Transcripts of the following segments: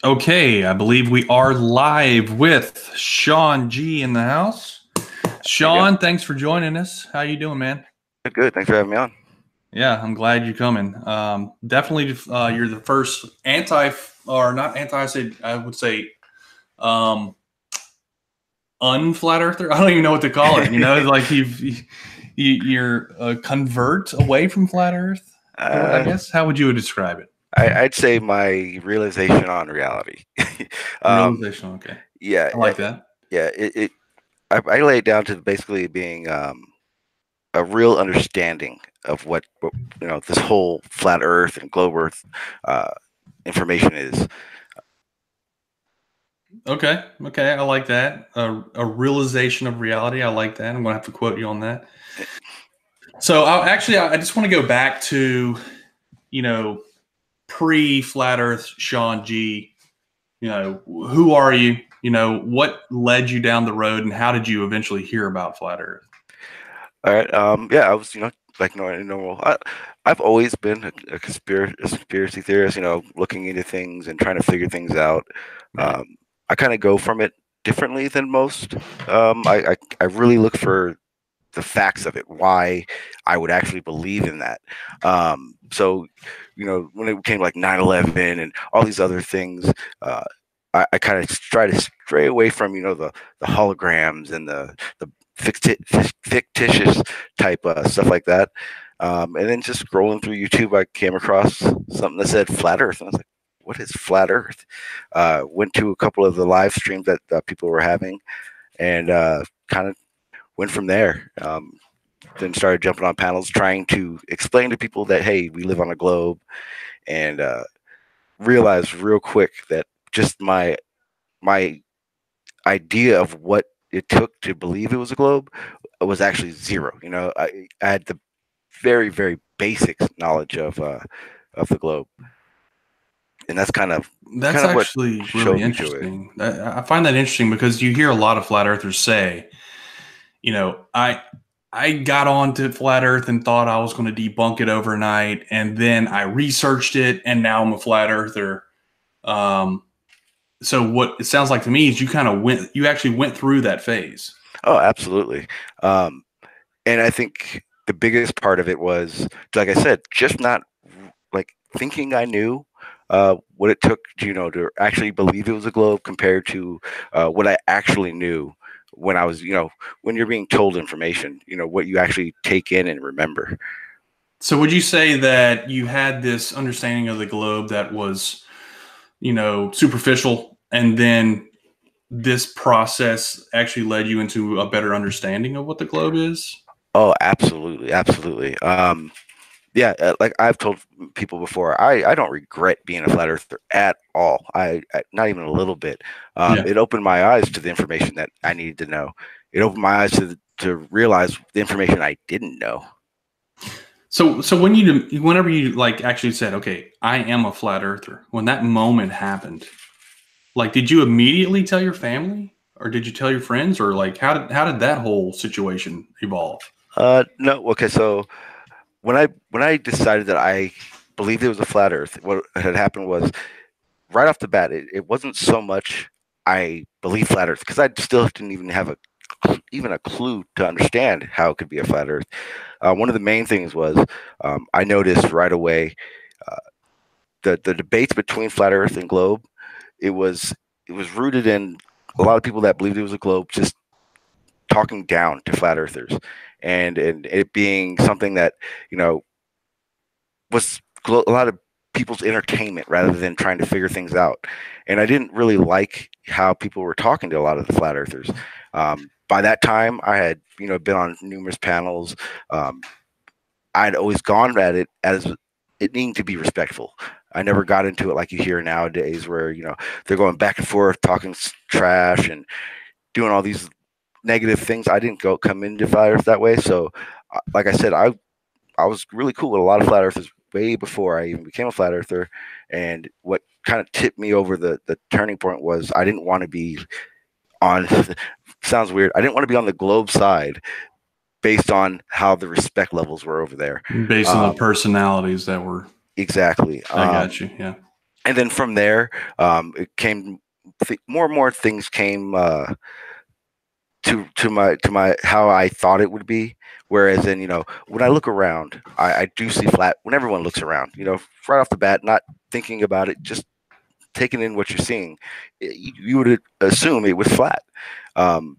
Okay, I believe we are live with Sean G in the house. There you go. Sean, thanks for joining us. How you doing, man? Good, good. Thanks for having me on. Yeah, I'm glad you're coming. Definitely, you're the first anti or not anti. I would say um, unflat earther. I don't even know what to call it. Like you're a convert away from flat Earth. I uh, guess. How would you describe it? I'd say my realization on reality. um, Realization. Okay, yeah, I like that. yeah. I lay it down to basically being a real understanding of what this whole flat Earth and globe Earth uh, information is. Okay, I like that. A realization of reality. I like that. I'm gonna have to quote you on that. So, I just want to go back to you know pre flat Earth Sean G. Who are you? What led you down the road, and how did you eventually hear about flat Earth? All right. Yeah, I was like normal. I've always been a conspiracy theorist. Looking into things and trying to figure things out. Right. Um, I kind of go from it differently than most. I really look for the facts of it, why I would actually believe in that. So, when it came like 9/11 and all these other things, uh, I kind of try to stray away from the holograms and the fictitious type stuff like that. And then just scrolling through YouTube, I came across something that said flat Earth, and I was like, "What is flat Earth?" Went to a couple of the live streams that people were having, and kind of went from there. Then started jumping on panels, trying to explain to people that hey, we live on a globe, and realized real quick that just my idea of what it took to believe it was a globe was actually zero. I had the very very basic knowledge of the globe, and that's kind of That's kind of what actually really showed me to it. interesting. I find that interesting because you hear a lot of flat earthers say, you know, I I got onto flat Earth and thought I was going to debunk it overnight, and then I researched it, and now I'm a flat earther. Um, so what it sounds like to me is you actually went through that phase. Oh, absolutely. Um, and I think the biggest part of it was, like I said, just not like thinking I knew what it took to actually believe it was a globe compared to what I actually knew when I was, when you're being told information, what you actually take in and remember. So would you say that you had this understanding of the globe that was, superficial, and then this process actually led you into a better understanding of what the globe is? Oh, absolutely, absolutely. Yeah, like I've told people before, I don't regret being a flat earther at all. I not even a little bit. Yeah. It opened my eyes to the information that I needed to know. It opened my eyes to realize the information I didn't know. So whenever you like actually said, okay, I am a flat earther, when that moment happened, like, did you immediately tell your family, or did you tell your friends, or like how did that whole situation evolve? No, okay. So when I decided that I believed it was a flat Earth, what had happened was right off the bat, it wasn't so much I believe flat Earth because I still didn't even have even a clue to understand how it could be a flat Earth. One of the main things was I noticed right away uh, the debates between flat Earth and globe. It was rooted in a lot of people that believed it was a globe just talking down to flat earthers, and it being something that you know was a lot of people's entertainment rather than trying to figure things out. And I didn't really like how people were talking to a lot of the flat earthers. By that time, I had been on numerous panels. Um, I'd always gone at it as it needing to be respectful. I never got into it like you hear nowadays, where they're going back and forth, talking trash and doing all these negative things. I didn't go come into flat Earth that way. So, like I said, I was really cool with a lot of flat earthers way before I even became a flat earther. And what kind of tipped me over the turning point was I didn't want to be on sounds weird. I didn't want to be on the globe side based on how the respect levels were over there. Based on the Um, personalities that were, exactly. I got you. Yeah. and then from there, it came more and more things came to my how I thought it would be. Whereas then, when I look around, I do see flat when everyone looks around, right off the bat, not thinking about it, just taking in what you're seeing. You would assume it was flat. Um,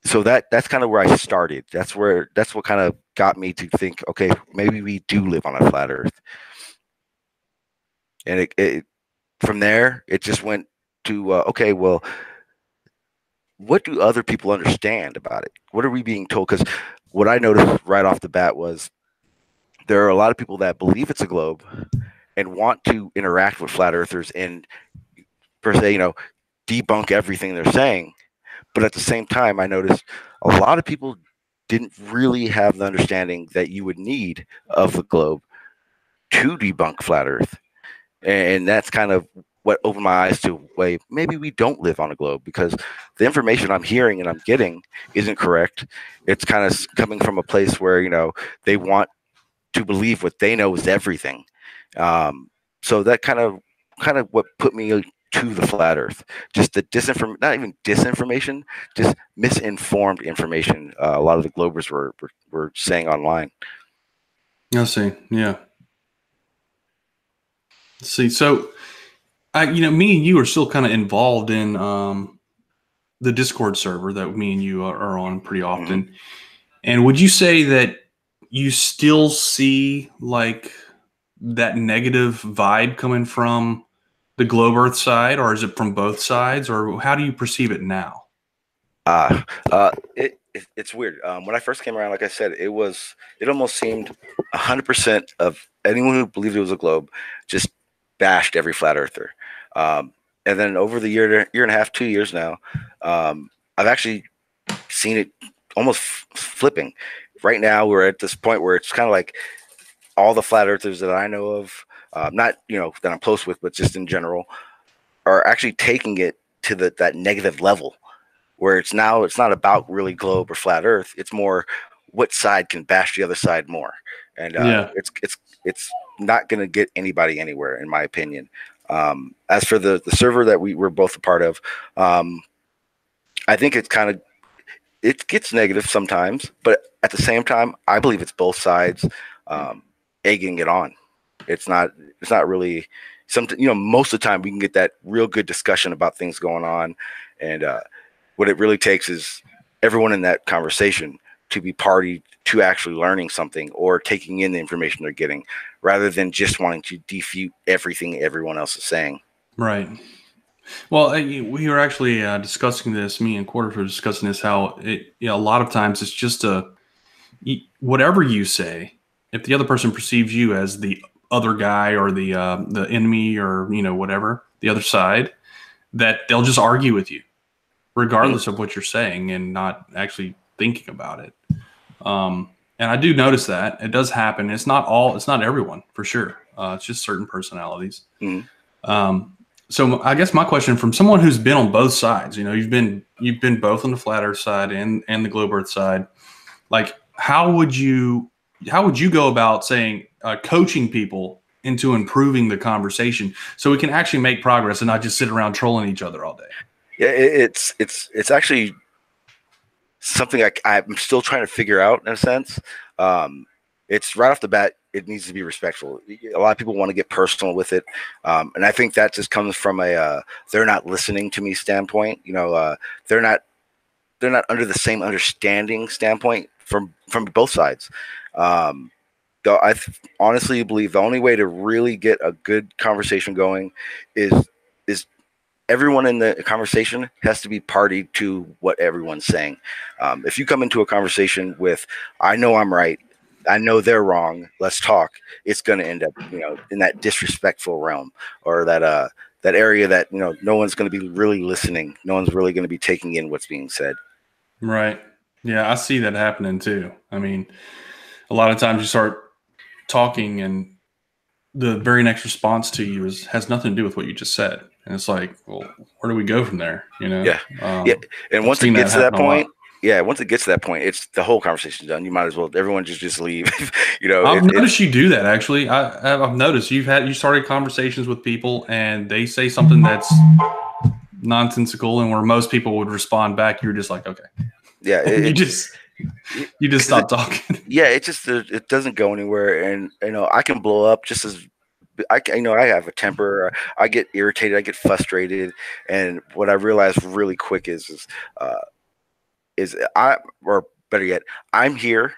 so that's kind of where I started. That's what kind of got me to think, okay, maybe we do live on a flat Earth. And it from there, it just went to okay, well, what do other people understand about it? What are we being told? Because what I noticed right off the bat was there are a lot of people that believe it's a globe and want to interact with flat earthers and per se, debunk everything they're saying. But at the same time, I noticed a lot of people didn't really have the understanding that you would need of the globe to debunk flat Earth, and that's kind of what opened my eyes to wait, maybe we don't live on a globe because the information I'm hearing and I'm getting isn't correct. It's kind of coming from a place where they want to believe what they know is everything. So that kind of what put me to the flat Earth. Just the not even disinformation, just misinformed information. A lot of the Globers were saying online. I see. Yeah. Let's see. So, me and you are still kind of involved in the Discord server that me and you are on pretty often. Mm-hmm. And would you say that you still see like that negative vibe coming from the globe Earth side, or is it from both sides, or how do you perceive it now? It's weird. When I first came around, like I said, it almost seemed 100% of anyone who believed it was a globe just bashed every flat earther. And then over the year and a half, 2 years now, I've actually seen it almost flipping. Right now, we're at this point where it's kind of like all the flat earthers that I know of, not that I'm close with, but just in general, are actually taking it to that negative level, where it's not about really globe or flat Earth. It's more what side can bash the other side more, and it's not going to get anybody anywhere, in my opinion. As for the server that we were both a part of, I think it gets negative sometimes, but at the same time, I believe it's both sides egging it on. It's not really something. Most of the time we can get that real good discussion about things going on, and what it really takes is everyone in that conversation to be party to actually learning something or taking in the information they're getting, rather than just wanting to defute everything everyone else is saying. Right. Well, we were actually discussing this. Me and Quarters were discussing this. How a lot of times it's just whatever you say. If the other person perceives you as the other guy or the enemy or whatever, the other side, that they'll just argue with you, regardless of what you're saying, and not actually thinking about it. And I do notice that it does happen. It's not everyone for sure. It's just certain personalities. Mm-hmm. So I guess my question from someone who's been on both sides, you've been both on the flat Earth side and the globe Earth side. Like, how would you go about saying coaching people into improving the conversation so we can actually make progress and not just sit around trolling each other all day? Yeah, it's actually something I'm still trying to figure out in a sense. It's right off the bat, it needs to be respectful. A lot of people want to get personal with it, and I think that just comes from a they're not listening to me standpoint. They're not under the same understanding standpoint from both sides. Though I honestly believe the only way to really get a good conversation going is everyone in the conversation has to be party to what everyone's saying. If you come into a conversation with, I know I'm right, I know they're wrong, let's talk, it's going to end up, in that disrespectful realm, or that area that, no one's going to be really listening. No one's really going to be taking in what's being said. Right. Yeah, I see that happening too. I mean, a lot of times you start talking and the very next response to you has nothing to do with what you just said. And it's like, well, where do we go from there? Yeah. And once it gets to that point, Yeah, once it gets to that point, it's the whole conversation's done. You might as well everyone just leave. I've noticed you do that actually. I've noticed you started conversations with people and they say something that's nonsensical, and where most people would respond back, you're just like, okay, yeah, you just stop talking. Yeah, it just it doesn't go anywhere, and I can blow up just as I have a temper. I get irritated, I get frustrated, and what I realize really quick uh, is I or better yet, I'm here.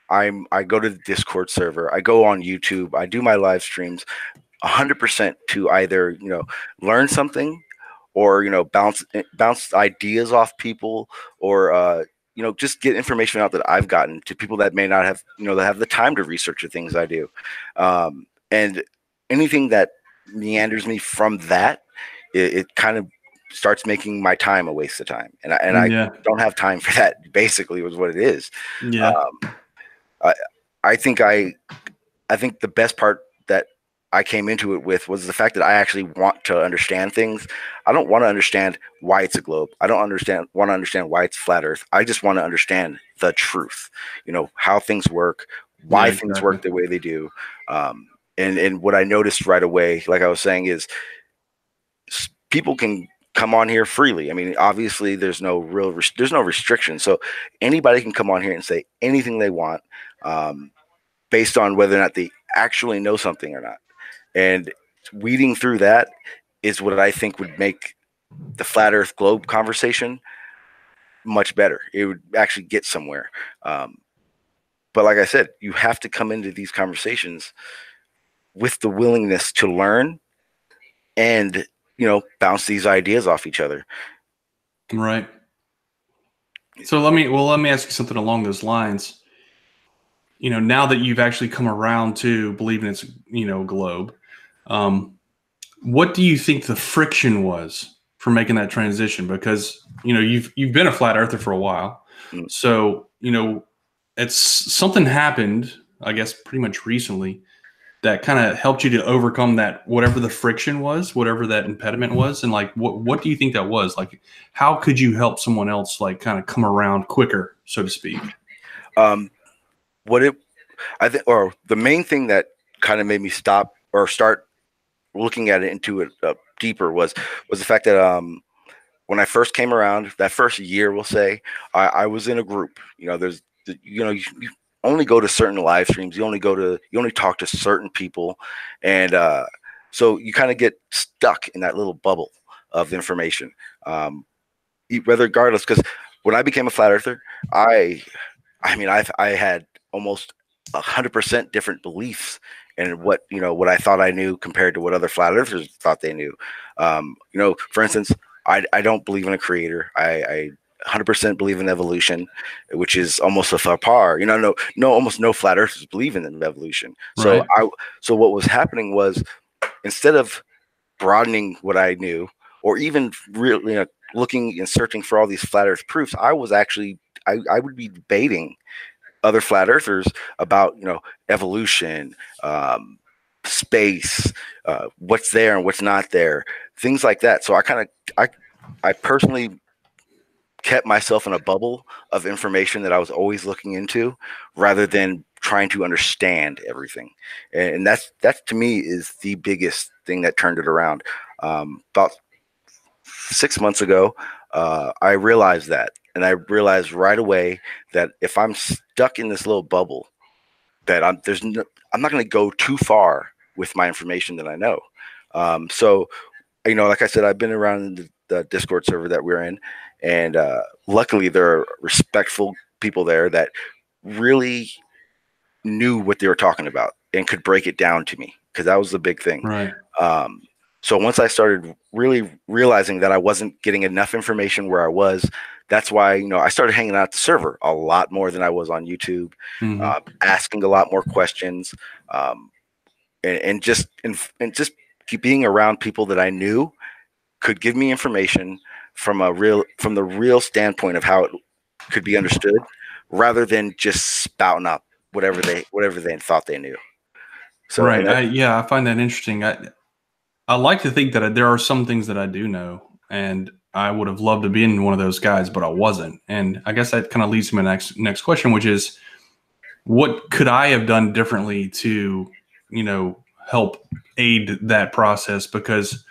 I go to the Discord server. I go on YouTube. I do my live streams 100% to either learn something or bounce ideas off people or just get information out that I've gotten to people that may not have that have the time to research the things I do, and anything that meanders me from that, it kind of starts making my time a waste of time, and I Yeah. don't have time for that. Basically, was what it is. Yeah. I I think I think the best part that I came into it with was the fact that I actually want to understand things. I don't want to understand why it's a globe. I don't want to understand why it's flat Earth. I just want to understand the truth. How things work, Yeah, why things exactly. work the way they do. And what I noticed right away, like I was saying, is people can come on here freely. I mean, obviously, there's no restriction, so anybody can come on here and say anything they want. Based on whether or not they actually know something or not. And weeding through that is what I think would make the flat Earth globe conversation much better. It would actually get somewhere. But like I said, you have to come into these conversations with the willingness to learn and bounce these ideas off each other. Right. So let me ask you something along those lines. Now that you've actually come around to believing it's globe, what do you think the friction was for making that transition? Because you've been a flat earther for a while, so it's something happened, I guess, pretty much recently that kind of helped you to overcome that, whatever the friction was, whatever that impediment was. And like, what do you think that was? Like, how could you help someone else like kind of come around quicker, so to speak? I think, or the main thing that kind of made me stop or start looking at it into it deeper was the fact that when I first came around, that first year, we'll say, I was in a group. You only go to certain live streams. You only talk to certain people, and so you kind of get stuck in that little bubble of information. Regardless, because when I became a flat earther, I had almost 100% different beliefs and what I thought I knew compared to what other flat earthers thought they knew. For instance, I don't believe in a creator. I 100% believe in evolution, which is almost a faux pas. Almost no flat earthers believe in evolution. So Right. so what was happening was, instead of broadening what I knew, or even really looking and searching for all these flat earth proofs, I was actually I would be debating other flat earthers about evolution, space, what's there and what's not there, things like that. So I personally kept myself in a bubble of information that I was always looking into, rather than trying to understand everything. And that's to me is the biggest thing that turned it around. About 6 months ago, I realized that, and I realized right away that if I'm stuck in this little bubble, that I'm not going to go too far with my information that I know. So, like I said, I've been around the Discord server that we're in, and luckily there are respectful people there that really knew what they were talking about and could break it down to me, because that was the big thing. Right. Um, so once I started really realizing that I wasn't getting enough information where I was, that's why I started hanging out at the server a lot more than I was on YouTube, asking a lot more questions, and just keep being around people that I knew could give me information from the real standpoint of how it could be understood, rather than just spouting up whatever they thought they knew. So, Right. and that, I find that interesting. I like to think that there are some things that I do know, and I would have loved to be in one of those guys, but I wasn't. And I guess that kind of leads to my next question, which is, what could I have done differently to, help aid that process? Because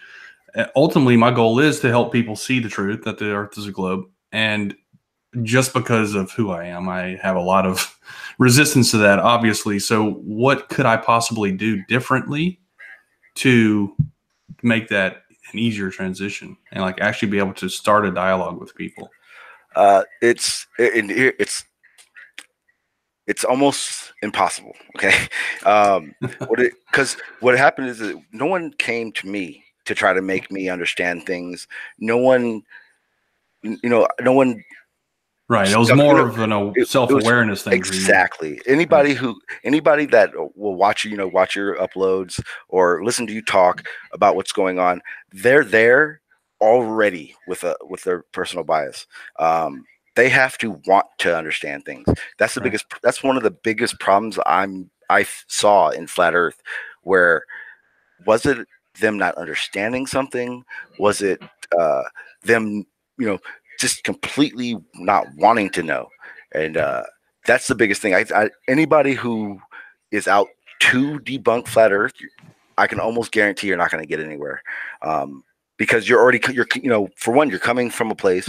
ultimately, my goal is to help people see the truth that the Earth is a globe. And just because of who I am, I have a lot of resistance to that, obviously. So, what could I possibly do differently to make that an easier transition and like actually be able to start a dialogue with people? It's almost impossible. Okay, because what happened is that no one came to me to try to make me understand things. No one, no one. Right. It was more of a self-awareness thing for you. Exactly. Anybody that will watch you, watch your uploads or listen to you talk about what's going on, they're there already with their personal bias. They have to want to understand things. That's the biggest. That's one of the biggest problems I saw in Flat Earth. Where was it them not understanding something? Was it them, just completely not wanting to know? And that's the biggest thing. Anybody who is out to debunk Flat Earth, I can almost guarantee you're not going to get anywhere, because you're for one, you're coming from a place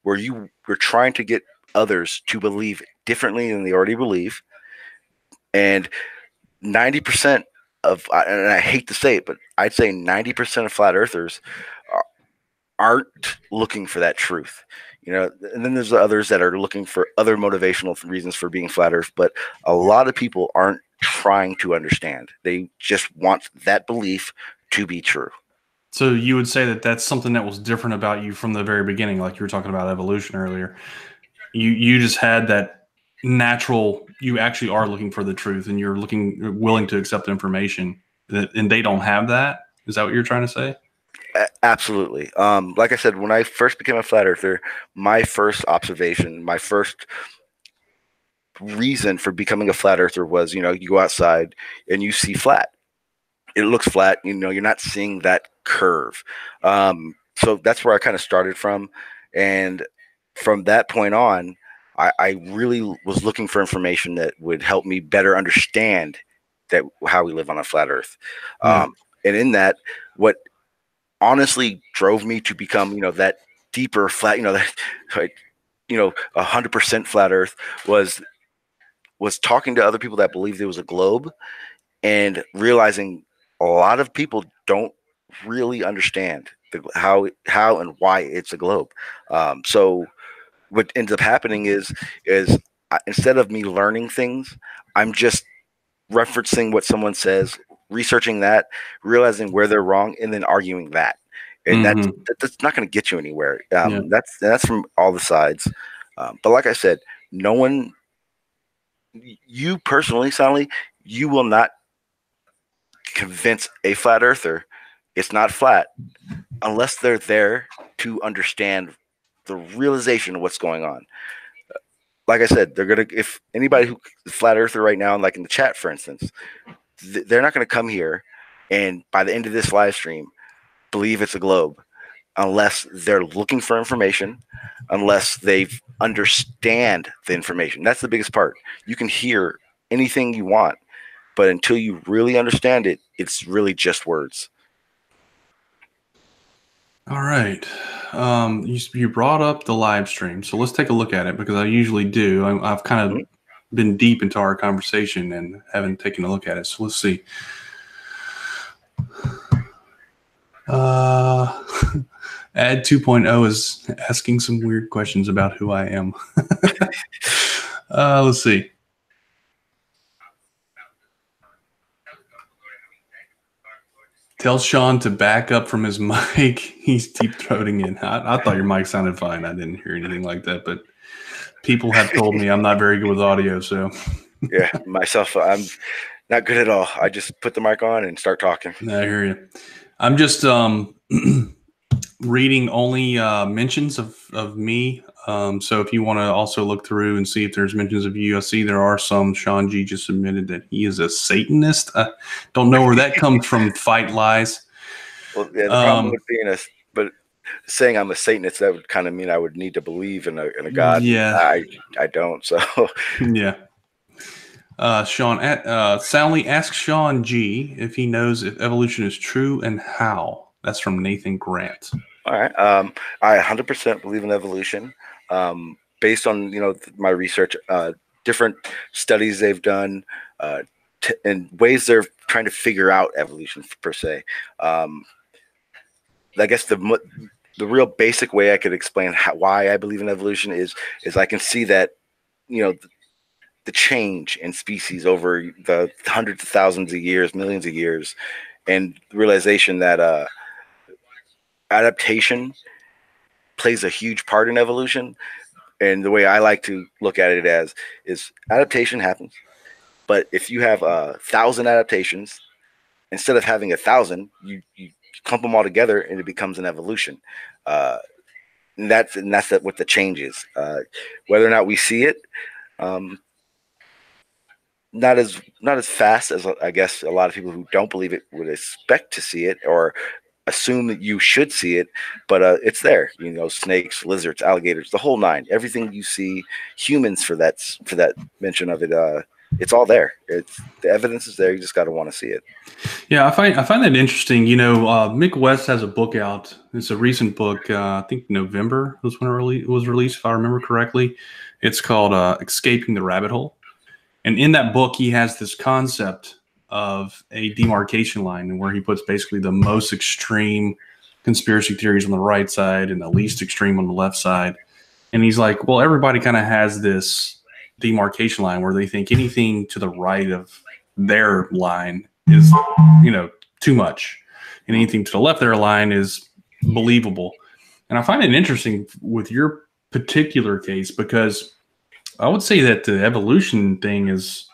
where you're trying to get others to believe differently than they already believe, and 90% of, and I hate to say it, but I'd say 90% of flat earthers aren't looking for that truth. And then there's the others that are looking for other motivational reasons for being flat earth, but a lot of people aren't trying to understand. They just want that belief to be true. So you would say that that's something that was different about you from the very beginning, like you were talking about evolution earlier. You just had that natural, you actually are looking for the truth, and you're willing to accept information, and they don't have that. Is that what you're trying to say? Absolutely. Like I said, when I first became a flat earther, my first observation, my first reason for becoming a flat earther was, you go outside and you see flat. It looks flat. You're not seeing that curve. So that's where I kind of started from. And from that point on, I really was looking for information that would help me better understand how we live on a flat earth. And in that, what honestly drove me to become, that deeper flat, that, 100% flat earth was talking to other people that believed it was a globe and realizing a lot of people don't really understand how and why it's a globe. So what ends up happening is instead of me learning things, I'm just referencing what someone says, researching that, realizing where they're wrong, and then arguing that. And that's not going to get you anywhere. That's from all the sides. But like I said, no one, you personally, Sally, you will not convince a flat earther it's not flat unless they're there to understand the realization of what's going on. Like I said, if anybody who flat earther right now, like in the chat, for instance, they're not going to come here and by the end of this live stream believe it's a globe unless they're looking for information, unless they understand the information. That's the biggest part. You can hear anything you want, but until you really understand it, it's really just words. All right. You brought up the live stream, so let's take a look at it because I usually do. I've kind of been deep into our conversation and haven't taken a look at it. So let's see. Ad 2.0 is asking some weird questions about who I am. Let's see. Tell Sean to back up from his mic. He's deep throating in. I thought your mic sounded fine. I didn't hear anything like that, but people have told me I'm not very good with audio. So yeah, myself, I'm not good at all. I just put the mic on and start talking. I hear you. I'm just reading only mentions of me. So if you want to also look through and see if there's mentions of you, I see there are some. Sean G just admitted that he is a Satanist. I don't know where that comes from. Fight lies. Well, yeah, the problem with being saying I'm a Satanist, that would kind of mean I would need to believe in a God. Yeah. I don't. So Yeah. Sally asks Sean G if he knows if evolution is true and how. That's from Nathan Grant. all right. I 100% believe in evolution. Based on my research, different studies they've done, and ways they're trying to figure out evolution per se. I guess the real basic way I could explain why I believe in evolution is I can see that the change in species over the hundreds of thousands of years, millions of years, and the realization that adaptation plays a huge part in evolution. And the way I like to look at it as is adaptation happens, but if you have 1,000 adaptations, instead of having 1,000, you clump them all together and it becomes an evolution. And that's what the change is. Whether or not we see it, um, not as fast as I guess a lot of people who don't believe it would expect to see it or assume that you should see it, but it's there. Snakes, lizards, alligators, the whole nine. Everything you see, humans for that mention of it. It's all there. The evidence is there. You just got to want to see it. Yeah, I find that interesting. Mick West has a book out. It's a recent book. I think November was when it was released, if I remember correctly. It's called "Escaping the Rabbit Hole," and in that book, he has this concept of a demarcation line, where he puts basically the most extreme conspiracy theories on the right side and the least extreme on the left side. And he's like, well, everybody kind of has this demarcation line where they think anything to the right of their line is, too much. And anything to the left of their line is believable. And I find it interesting with your particular case because I would say that the evolution thing is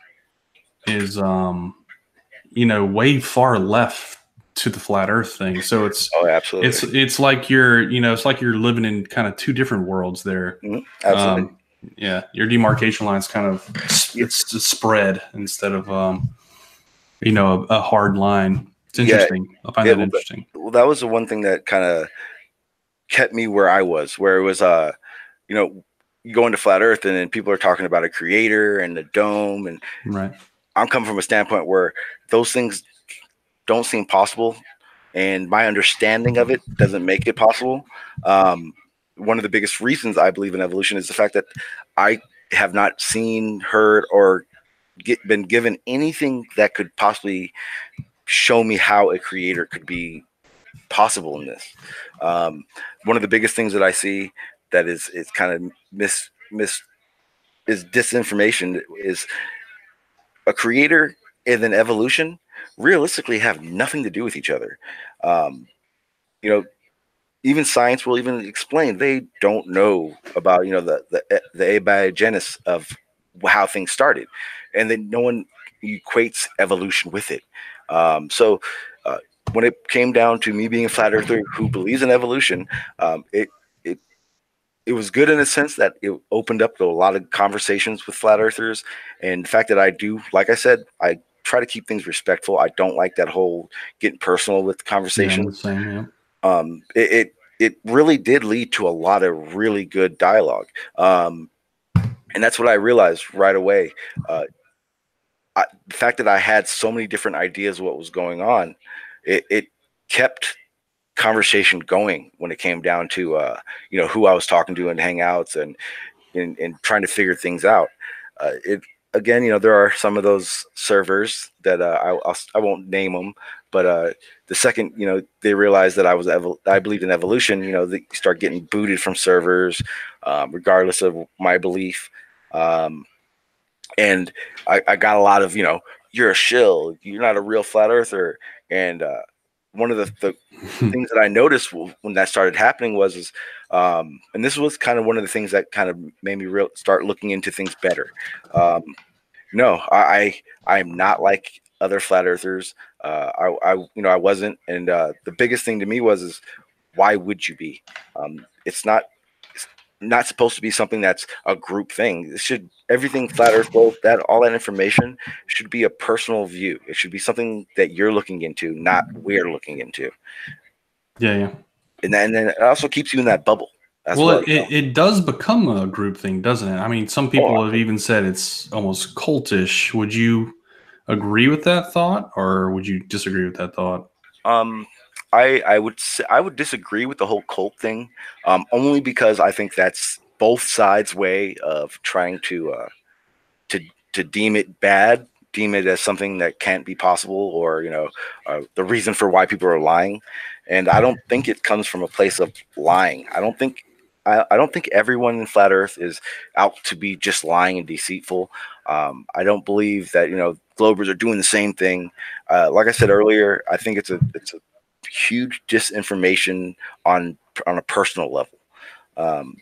way far left to the flat Earth thing. So absolutely. It's like you're living in kind of two different worlds there. Mm-hmm. Absolutely. Yeah, your demarcation line's kind of it's a spread instead of a hard line. It's interesting. I find that interesting. Well, that was the one thing that kind of kept me where I was, where it was you go into flat Earth and then people are talking about a creator and the dome, and right. I'm coming from a standpoint where those things don't seem possible, and my understanding of it doesn't make it possible. One of the biggest reasons I believe in evolution is the fact that I have not seen, heard, or been given anything that could possibly show me how a creator could be possible in this. One of the biggest things that I see that is kind of is disinformation is a creator and then evolution realistically have nothing to do with each other. Even science will even explain they don't know about the abiogenesis of how things started, and then no one equates evolution with it. So when it came down to me being a flat earther who believes in evolution, it was good in a sense that it opened up to a lot of conversations with flat earthers, and the fact that I do, like I said, I try to keep things respectful. I don't like that whole getting personal with the conversation. Yeah, same, yeah. It really did lead to a lot of really good dialogue, and that's what I realized right away. The fact that I had so many different ideas of what was going on, it kept conversation going when it came down to who I was talking to in hangouts and trying to figure things out. It again, there are some of those servers that I won't name them, but the second they realized that I believed in evolution, they start getting booted from servers, regardless of my belief. And I got a lot of you're a shill, you're not a real flat earther, and one of the things that I noticed when that started happening was and this was kind of one of the things that kind of made me start looking into things better. No, I'm not like other flat earthers. I wasn't, and the biggest thing to me is why would you be? It's not supposed to be something that's a group thing. Everything flat earth goes, that all that information should be a personal view. It should be something that you're looking into, not we're looking into. Yeah. and then it also keeps you in that bubble as Well, well. it does become a group thing, doesn't it? I mean, some Oh, people have even said it's almost cultish. Would you agree with that thought, or would you disagree with that thought? Um, I would disagree with the whole cult thing, only because I think that's both sides' way of trying to to deem it bad, deem it as something that can't be possible, or the reason for why people are lying. And I don't think it comes from a place of lying. I don't think everyone in flat Earth is out to be just lying and deceitful. I don't believe that Globers are doing the same thing. Like I said earlier, I think it's a huge disinformation on a personal level. Um,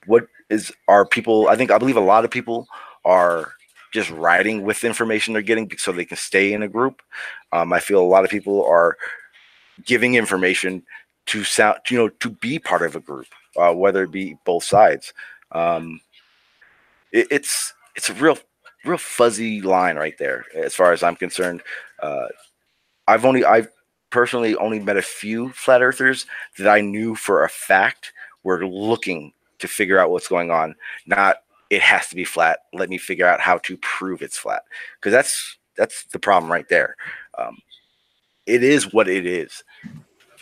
what is are people? I believe a lot of people are just riding with the information they're getting so they can stay in a group. I feel a lot of people are giving information to sound, to be part of a group, whether it be both sides. Um, it's a real fuzzy line right there, as far as I'm concerned. Uh, I've personally only met a few flat earthers that I knew for a fact were looking to figure out what's going on, not it has to be flat. Let me figure out how to prove it's flat, because that's the problem right there. Um, it is what it is.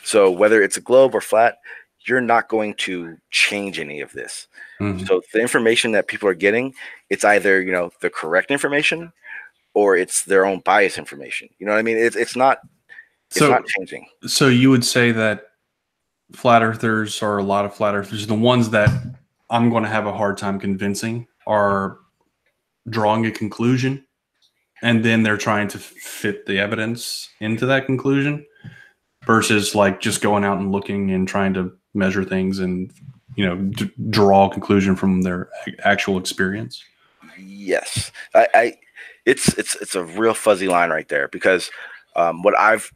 So whether it's a globe or flat, you're not going to change any of this. Mhm. So the information that people are getting, it's either the correct information or it's their own bias information. You know what I mean? It's not So, changing. so you would say that flat earthers, or a lot of flat earthers, the ones that I'm going to have a hard time convincing, are drawing a conclusion, and then they're trying to fit the evidence into that conclusion, versus like just going out and looking and trying to measure things and draw a conclusion from their actual experience. Yes, it's a real fuzzy line right there, because what I've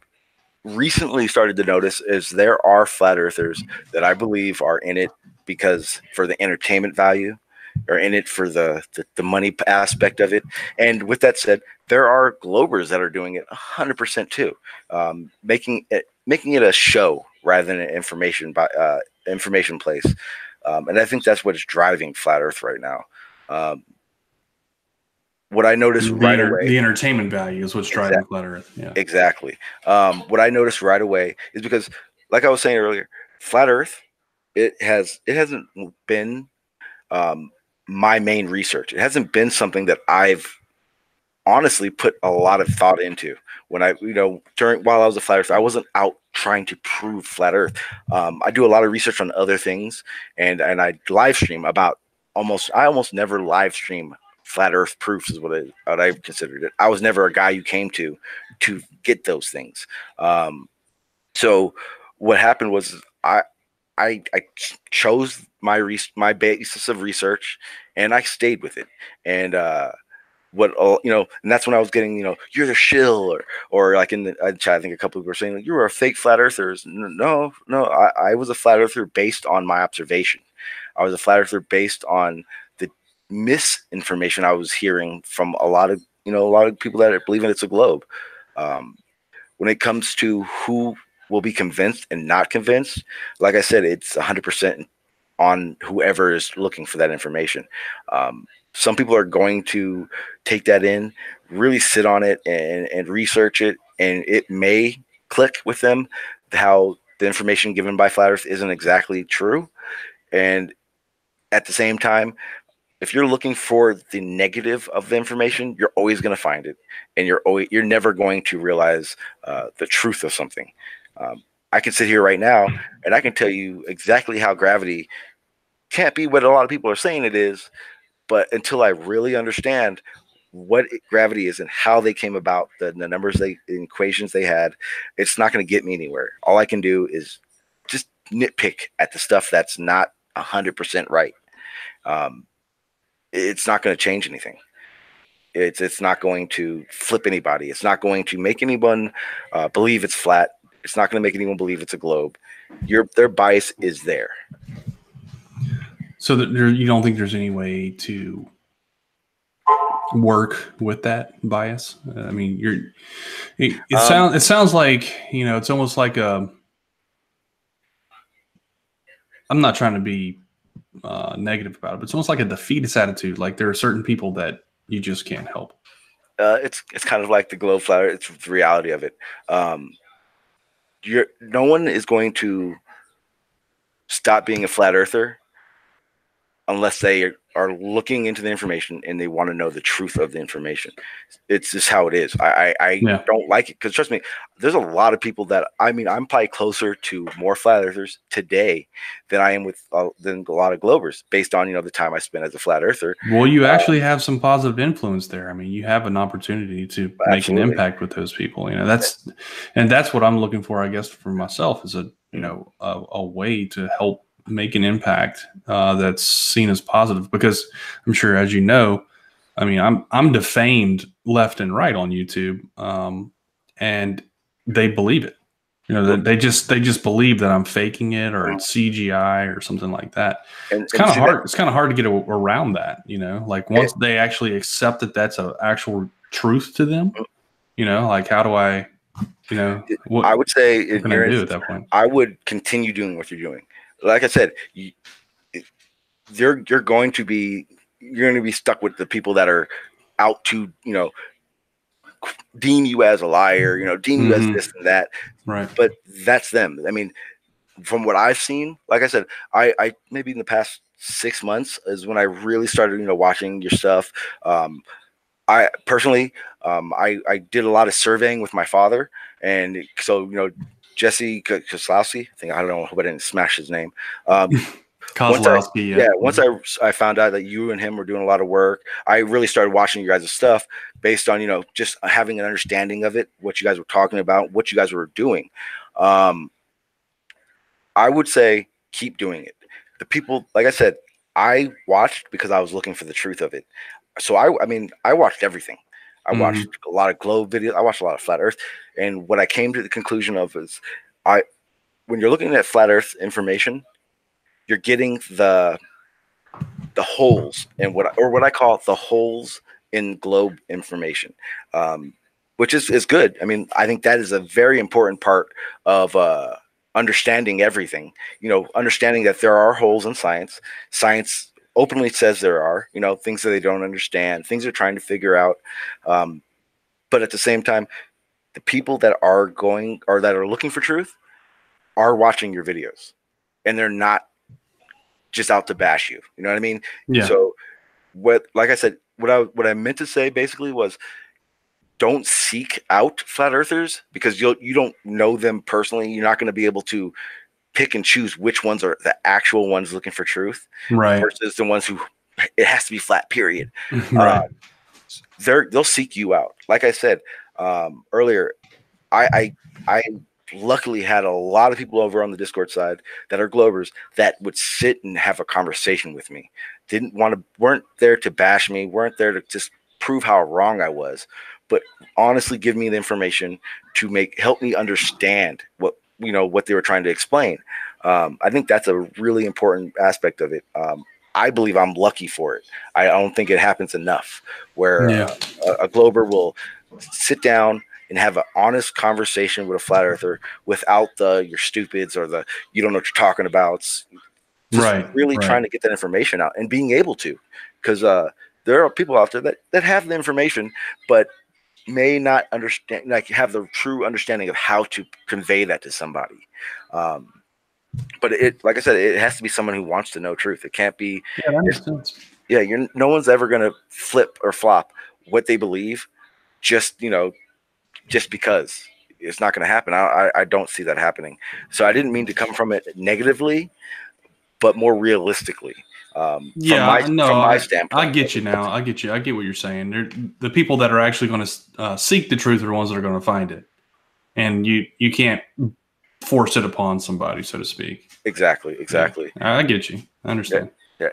recently started to notice is there are flat earthers that I believe are in it because for the entertainment value, or in it for the money aspect of it. And with that said, there are globers that are doing it 100% too, making it a show rather than an information place. And I think that's what's driving flat Earth right now. Um, what I noticed right away, The entertainment value is what's driving exactly, flat Earth. Yeah. exactly. What I noticed right away is because, like I was saying earlier, flat Earth, it hasn't been um, my main research. It hasn't been something that I've honestly put a lot of thought into. When I, during while I was a flat Earth, I wasn't out trying to prove flat Earth. I do a lot of research on other things, and I live stream about I almost never live stream flat Earth proofs is what I considered it. I was never a guy you came to get those things. So what happened was I chose my basis of research, and I stayed with it. And and that's when I was getting, you're the shill, or like in the chat, I think a couple of people were saying, like, you were a fake flat earther. No, I was a flat earther based on my observation. I was a flat earther based on the misinformation I was hearing from a lot of people that believe it's a globe. Um, when it comes to who will be convinced and not convinced, like I said, it's 100% on whoever is looking for that information. Some people are going to take that in, really sit on it and research it, and it may click with them how the information given by Flat Earth isn't exactly true. And at the same time, if you're looking for the negative of the information, you're always going to find it, and you're never going to realize the truth of something. I can sit here right now and I can tell you exactly how gravity can't be what a lot of people are saying it is, but until I really understand what gravity is and how they came about, the numbers the equations they had, it's not going to get me anywhere. All I can do is just nitpick at the stuff that's not 100% right. Um, it's not going to change anything. It's not going to flip anybody. It's not going to make anyone believe it's flat. It's not going to make anyone believe it's a globe. Their bias is there. So that you don't think there's any way to work with that bias? I mean, it Um, sounds like it's almost like a I'm not trying to be negative about it, but it's almost like a defeatist attitude. Like there are certain people that you just can't help. It's kind of like the globe flat earth. It's the reality of it. No one is going to stop being a flat earther unless they are looking into the information and they want to know the truth of the information. It's just how it is. I don't like it because, trust me, there's a lot of people that, I mean, I'm probably closer to more flat earthers today than I am with than a lot of globers based on, the time I spent as a flat earther. Well, you actually have some positive influence there. I mean, you have an opportunity to make an impact with those people. That's what I'm looking for, I guess, for myself, is a way to help make an impact that's seen as positive, because I'm sure, as you know, I mean, I'm defamed left and right on YouTube, and they believe it. They just believe that I'm faking it, or it's CGI or something like that. It's kind of hard. It's kind of hard to get around that. Like once they actually accept that that's an actual truth to them, like how do I, what I would say what can I do at that point? I would continue doing what you're doing. Like I said, you're going to be stuck with the people that are out to deem you as a liar, deem you as this and that. Right. But that's them. I mean, from what I've seen, like I said, I maybe in the past 6 months is when I really started, watching your stuff. I personally, I did a lot of surveying with my father, and so Jesse Kozlowski, I don't know, I hope I didn't smash his name. Kozlowski, once I found out that you and him were doing a lot of work, I really started watching your guys' stuff based on just having an understanding of it, what you guys were talking about, what you guys were doing. I would say keep doing it. The people, like I said, I watched because I was looking for the truth of it. So I watched everything. I watched a lot of globe videos. I watched a lot of flat Earth, and what I came to the conclusion of is, when you're looking at flat Earth information, you're getting the holes in what I call the holes in globe information, which is good. I mean, I think that is a very important part of understanding everything. Understanding that there are holes in science. Science openly says there are, things that they don't understand, things they're trying to figure out. But at the same time, the people that are looking for truth are watching your videos, and they're not just out to bash you. You know what I mean? Yeah. So like I said, what I meant to say basically was, don't seek out flat earthers because you don't know them personally. You're not going to be able to pick and choose which ones are the actual ones looking for truth, right, versus the ones who it has to be flat, period. Right. They'll seek you out. Like I said earlier, I luckily had a lot of people over on the Discord side that are globers that would sit and have a conversation with me. Weren't there to bash me, weren't there to just prove how wrong I was, but honestly give me the information to help me understand what they were trying to explain. I think that's a really important aspect of it. I believe I'm lucky for it. I don't think it happens enough where a glober will sit down and have an honest conversation with a flat earther without you're stupids or you don't know what you're talking about. Just really trying to get that information out and being able to, because there are people out there that have the information, but may not understand, have the true understanding of how to convey that to somebody. But like I said, it has to be someone who wants to know truth. It can't be. Yeah, that makes sense. Yeah, no one's ever going to flip or flop what they believe, just because. It's not going to happen. I don't see that happening. So I didn't mean to come from it negatively, but more realistically. From my standpoint. I get you now. I get you. I get what you're saying. The people that are actually going to seek the truth are the ones that are going to find it, and you can't force it upon somebody, so to speak. Exactly. Yeah, I get you. I understand. Yeah.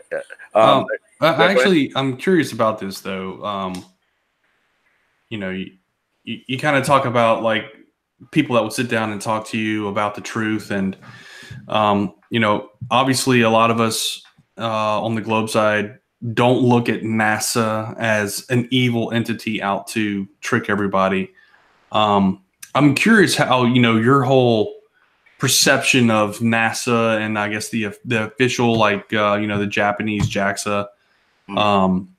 I'm curious about this though. You kind of talk about like people that would sit down and talk to you about the truth, and obviously a lot of us on the globe side don't look at NASA as an evil entity out to trick everybody. I'm curious how your whole perception of NASA and I guess the official, like the Japanese JAXA. Um,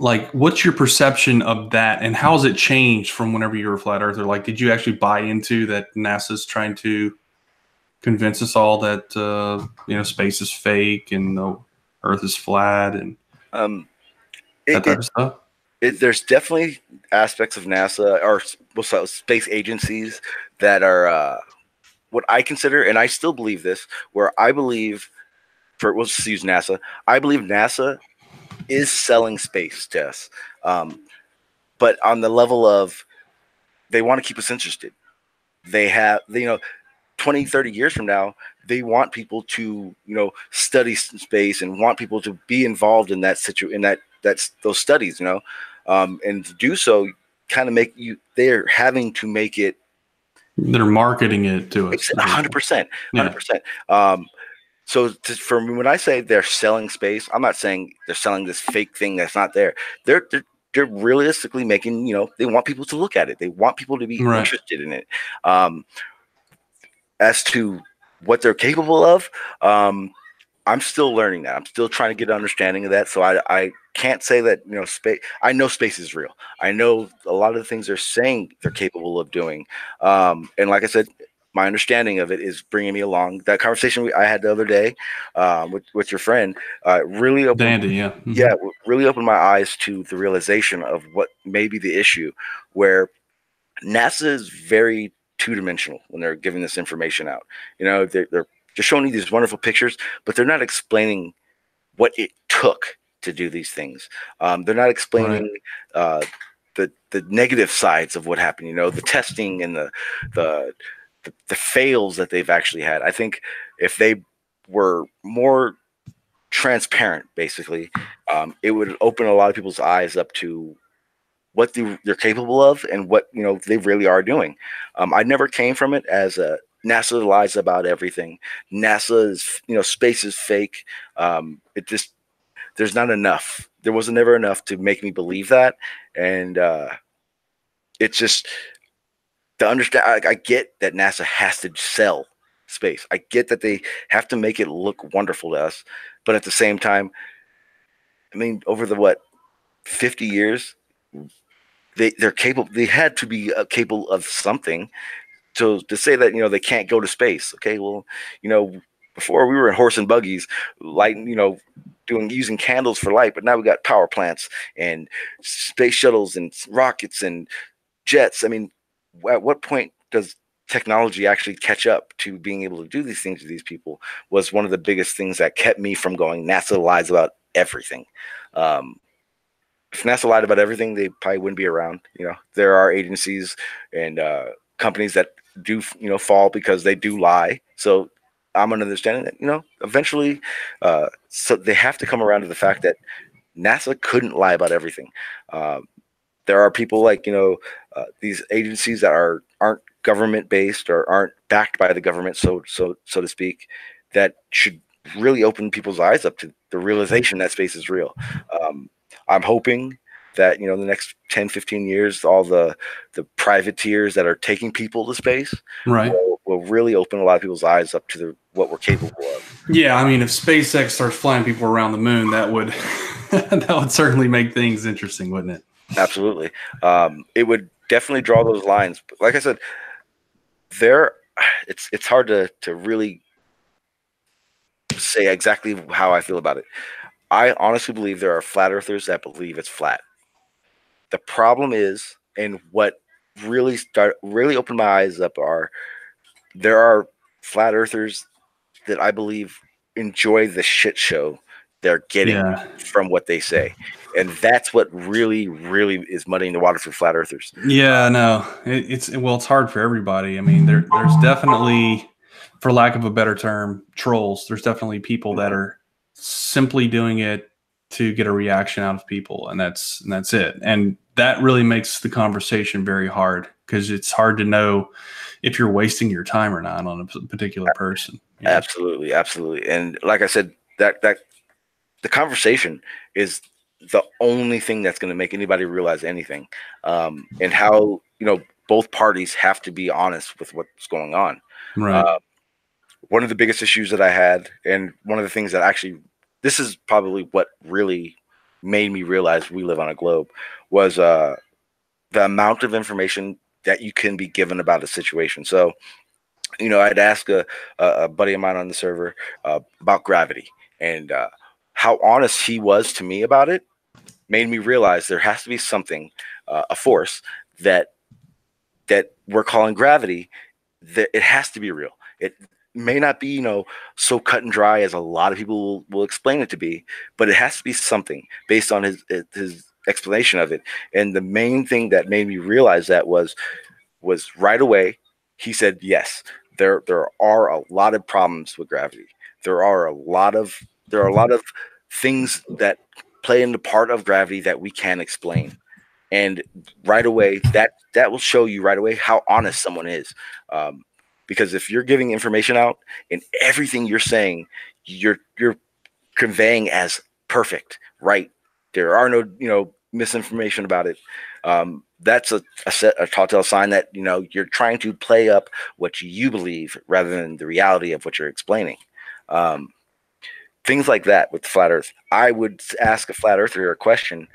like, what's your perception of that, and how has it changed from whenever you were a flat earther? Like, did you actually buy into that NASA's trying to convince us all that space is fake and the Earth is flat and Um, that type of stuff? There's definitely aspects of NASA or space agencies that are what I consider, and I still believe this, where I believe, we'll just use NASA. I believe NASA is selling space to us, but on the level of they want to keep us interested. They have, 20, 30 years from now, they want people to, study space and want people to be involved in that that's those studies, and to do so, kind of they're having to make it. They're marketing it to us. 100%, 100%. So for me, when I say they're selling space, I'm not saying they're selling this fake thing that's not there. They're realistically making, they want people to look at it. They want people to be interested in it. As to what they're capable of, I'm still learning that. I'm still trying to get an understanding of that. So I can't say that, space. I know space is real. I know a lot of the things they're saying they're capable of doing. And like I said, my understanding of it is bringing me along. That conversation I had the other day with your friend really opened, Dandy, yeah. Mm-hmm. Yeah, really opened my eyes to the realization of what may be the issue, where NASA is very two-dimensional when they're giving this information out. They're showing you these wonderful pictures, but they're not explaining what it took to do these things. They're not explaining the negative sides of what happened. The testing and the fails that they've actually had. I think if they were more transparent, basically, it would open a lot of people's eyes up to what they're capable of and what they really are doing. I never came from it as a NASA lies about everything. NASA is space is fake. It just there's not enough. There wasn't never enough to make me believe that, and it's just to understand. I get that NASA has to sell space. I get that they have to make it look wonderful to us, but at the same time, I mean, over the 50 years, they're capable. They had to be capable of something. So to say that they can't go to space, okay, well, before we were in horse and buggies, lighting, using candles for light, but now we got power plants and space shuttles and rockets and jets. I mean, at what point does technology actually catch up to being able to do these things to these people? Was one of the biggest things that kept me from going. NASA lies about everything. If NASA lied about everything, they probably wouldn't be around. There are agencies and companies that do fall because they do lie. So I'm understanding that eventually, so they have to come around to the fact that NASA couldn't lie about everything. There are people like these agencies that aren't government based or aren't backed by the government, so to speak, that should really open people's eyes up to the realization that space is real. I'm hoping that the next 10, 15 years, all the privateers that are taking people to space will really open a lot of people's eyes up to what we're capable of. Yeah, I mean, if SpaceX starts flying people around the moon, that would that would certainly make things interesting, wouldn't it? Absolutely. It would definitely draw those lines. But like I said, it's hard to really say exactly how I feel about it. I honestly believe there are flat earthers that believe it's flat. The problem is, and what really opened my eyes up there are flat earthers that I believe enjoy the shit show they're getting from what they say. And that's what really, really is muddying the water for flat earthers. Yeah, no, it's hard for everybody. I mean, there's definitely, for lack of a better term, trolls. There's definitely people that are simply doing it to get a reaction out of people, and that's it. And that really makes the conversation very hard because it's hard to know if you're wasting your time or not on a particular person. Absolutely, absolutely. And like I said, that the conversation is the only thing that's going to make anybody realize anything, and how both parties have to be honest with what's going on. Right. one of the biggest issues that I had, and one of the things that actually, this is probably what really made me realize we live on a globe, was the amount of information that you can be given about a situation. So, I'd ask a buddy of mine on the server about gravity, and how honest he was to me about it made me realize there has to be something, a force that we're calling gravity, that it has to be real. It may not be, so cut and dry as a lot of people will explain it to be, but it has to be something based on his explanation of it. And the main thing that made me realize that was right away, he said, yes, there are a lot of problems with gravity. There are a lot of things that play into part of gravity that we can't explain. And right away, that will show you right away how honest someone is. Because if you're giving information out and everything you're saying, you're conveying as perfect, right? There are no misinformation about it. That's a telltale sign that you're trying to play up what you believe rather than the reality of what you're explaining. Things like that with the flat Earth. I would ask a flat earther a question,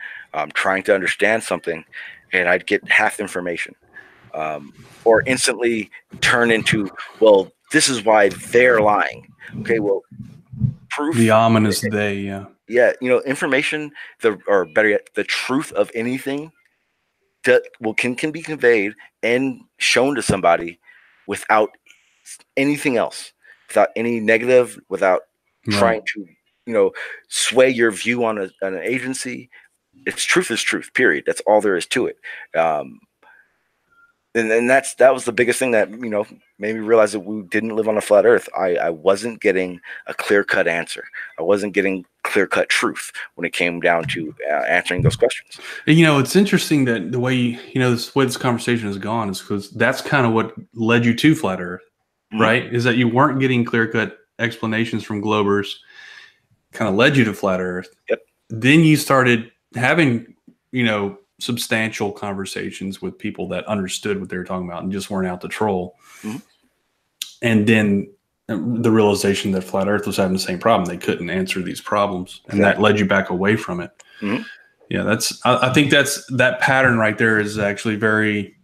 trying to understand something, and I'd get half information, or instantly turn into, well, this is why they're lying. Okay, well, proof. The ominous they, yeah. Yeah, information, or better yet, the truth of anything that can be conveyed and shown to somebody without anything else, without any negative, without trying to sway your view on an agency. It's truth is truth, period. That's all there is to it. And that was the biggest thing that made me realize that we didn't live on a flat earth. I wasn't getting a clear-cut answer. I wasn't getting clear-cut truth when it came down to answering those questions. And, it's interesting that the way this conversation has gone is because that's kind of what led you to flat earth, right? Is that you weren't getting clear-cut explanations from globers, kind of led you to flat earth. Yep. Then you started having substantial conversations with people that understood what they were talking about and just weren't out to troll. And then the realization that flat earth was having the same problem. They couldn't answer these problems, and that led you back away from it. Yeah, I think that pattern right there is actually very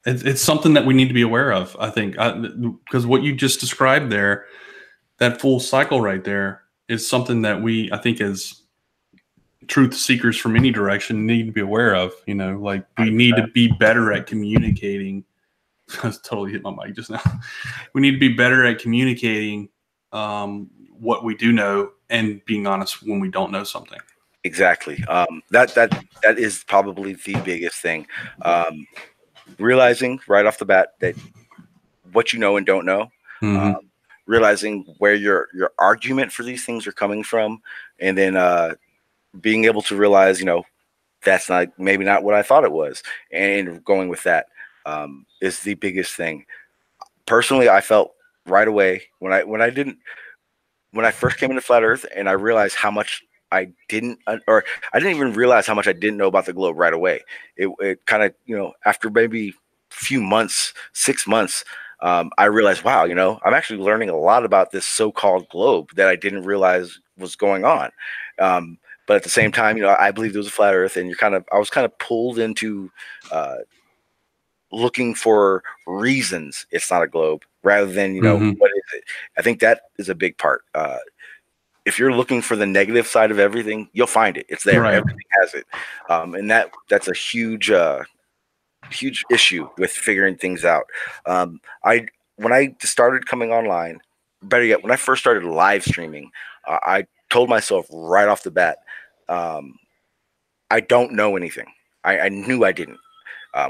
it's something that we need to be aware of, I think, because what you just described there, that full cycle right there, is something that I think as truth seekers from any direction need to be aware of. Like we need to be better at communicating. I totally hit my mic just now. We need to be better at communicating what we do know and being honest when we don't know something. Exactly. That is probably the biggest thing. Realizing right off the bat that what you know and don't know. Realizing where your argument for these things are coming from, and then being able to realize, that's maybe not what I thought it was, and going with that is the biggest thing. Personally, I felt right away when I first came into flat Earth, and I realized how much I didn't even realize how much I didn't know about the globe right away. It kind of, after maybe a few months, 6 months, I realized, wow, I'm actually learning a lot about this so-called globe that I didn't realize was going on. But at the same time, I believed it was a flat Earth, and I was kind of pulled into looking for reasons it's not a globe rather than, what is it? I think that is a big part. If you're looking for the negative side of everything, you'll find it. It's there. Right. Everything has it. And that's a huge issue with figuring things out. When I started coming online, better yet, when I first started live streaming, I told myself right off the bat, I don't know anything. I knew I didn't,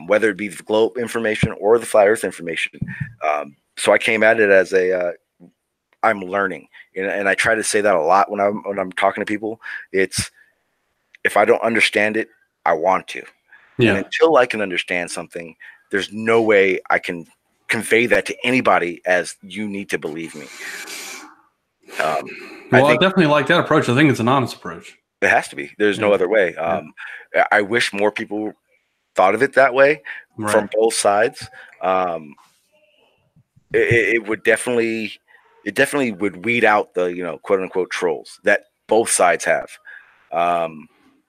whether it be the globe information or the flat Earth information. So I came at it as I'm learning, and I try to say that a lot when I'm talking to people. It's, if I don't understand it, I want to. Yeah. And until I can understand something, there's no way I can convey that to anybody as you need to believe me. I definitely like that approach. I think it's an honest approach. It has to be. There's no other way. I wish more people thought of it that way from both sides. it would definitely, it definitely would weed out the, you know, quote unquote trolls that both sides have.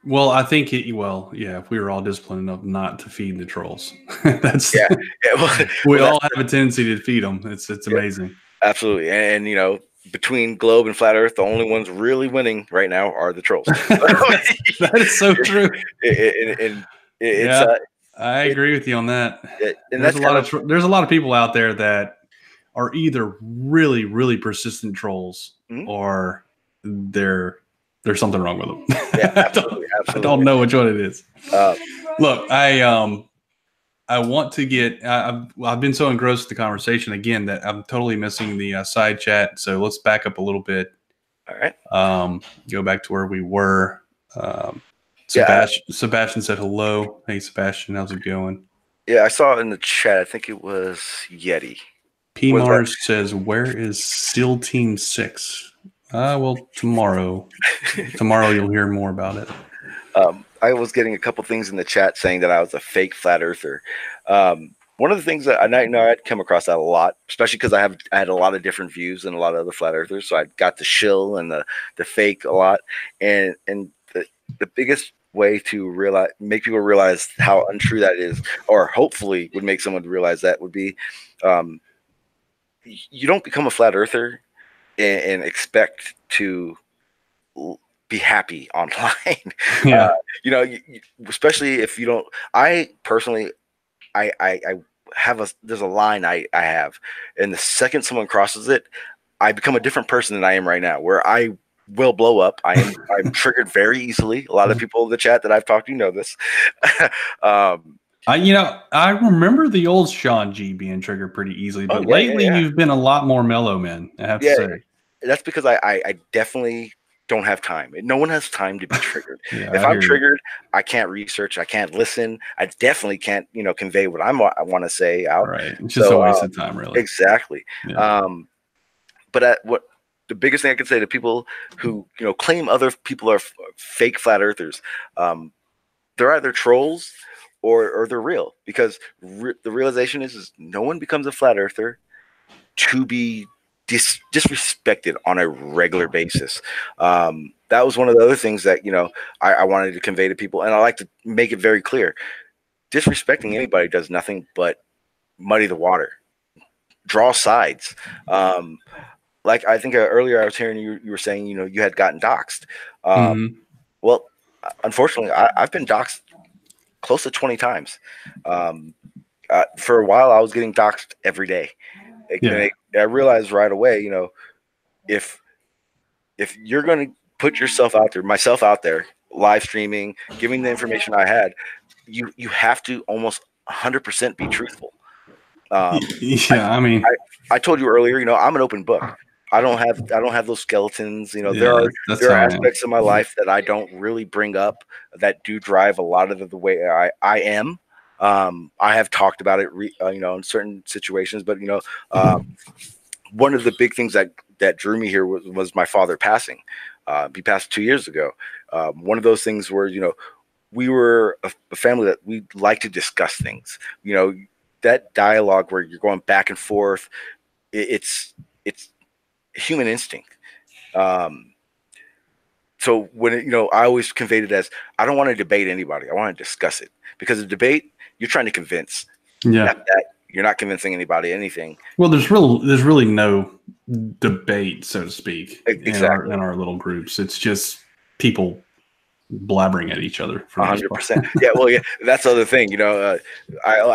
Well, I think yeah, if we were all disciplined enough not to feed the trolls, that's Yeah, yeah. we Well, all have a tendency to feed them. It's yeah, amazing. absolutely. And you know, between Globe and Flat Earth, the only ones really winning right now are the trolls. That is so true. And it's Yeah, I agree with you on that. and that's kind of There's a lot of people out there that are either really really persistent trolls mhm. or they're there's something wrong with them. Yeah, absolutely, I don't absolutely. know which one it is. Uh, Look, I want to get. I've been so engrossed with the conversation again that I'm totally missing the side chat. So let's back up a little bit. all right. Go back to where we were. Yeah, Sebastian said hello. Hey, Sebastian, how's it going? yeah. I saw in the chat. I think it was Yeti. P Was that? Mars says, "Where is SEAL Team 6?" Well, tomorrow. Tomorrow you'll hear more about it. I was getting a couple things in the chat saying that I was a fake flat earther. One of the things that I know I'd come across that a lot, especially because I had a lot of different views than a lot of other flat earthers. So I got the shill and the fake a lot, and the biggest way to make people realize how untrue that is, or hopefully would make someone realize that, would be, um, you don't become a flat earther and expect to be happy online. Yeah. You know, especially if you don't. I personally, I have there's a line I have, and the second someone crosses it, I become a different person than I am right now, where I will blow up. I'm triggered very easily. A lot of people in the chat that I've talked to know this. I remember the old Sean G being triggered pretty easily, but lately you've been a lot more mellow, man. I have to say. That's because I definitely don't have time. No one has time to be triggered. Yeah, if I'm triggered, I can't research. I can't listen. I definitely can't, convey what I want to say out. Right. It's just a waste of time, really. Exactly. Yeah. But what the biggest thing I can say to people who, claim other people are fake flat earthers, they're either trolls or they're real, because the realization is no one becomes a flat earther to be disrespected on a regular basis. That was one of the other things that I wanted to convey to people, and I like to make it very clear: disrespecting anybody does nothing but muddy the water, draw sides. Like I think earlier I was hearing you were saying you had gotten doxxed. Well, unfortunately, I've been doxxed close to 20 times. For a while, I was getting doxxed every day. I realized right away, if you're going to put yourself out there, myself out there, live streaming, giving the information I had, you have to almost 100% be truthful. I told you earlier, I'm an open book. I don't have those skeletons. There are aspects of my life that I don't really bring up that do drive a lot of the way I am. I have talked about it, in certain situations, but one of the big things that drew me here was my father passing. He passed 2 years ago. One of those things where we were a family that we like to discuss things. That dialogue where you're going back and forth. It's human instinct. So when I always conveyed it as, I don't want to debate anybody. I want to discuss it, because a debate, you're trying to convince. Yeah. You're not convincing anybody anything. Well, there's really no debate, so to speak, exactly. in our little groups. It's just people blabbering at each other. 100%. Yeah. Well, yeah. That's the other thing. I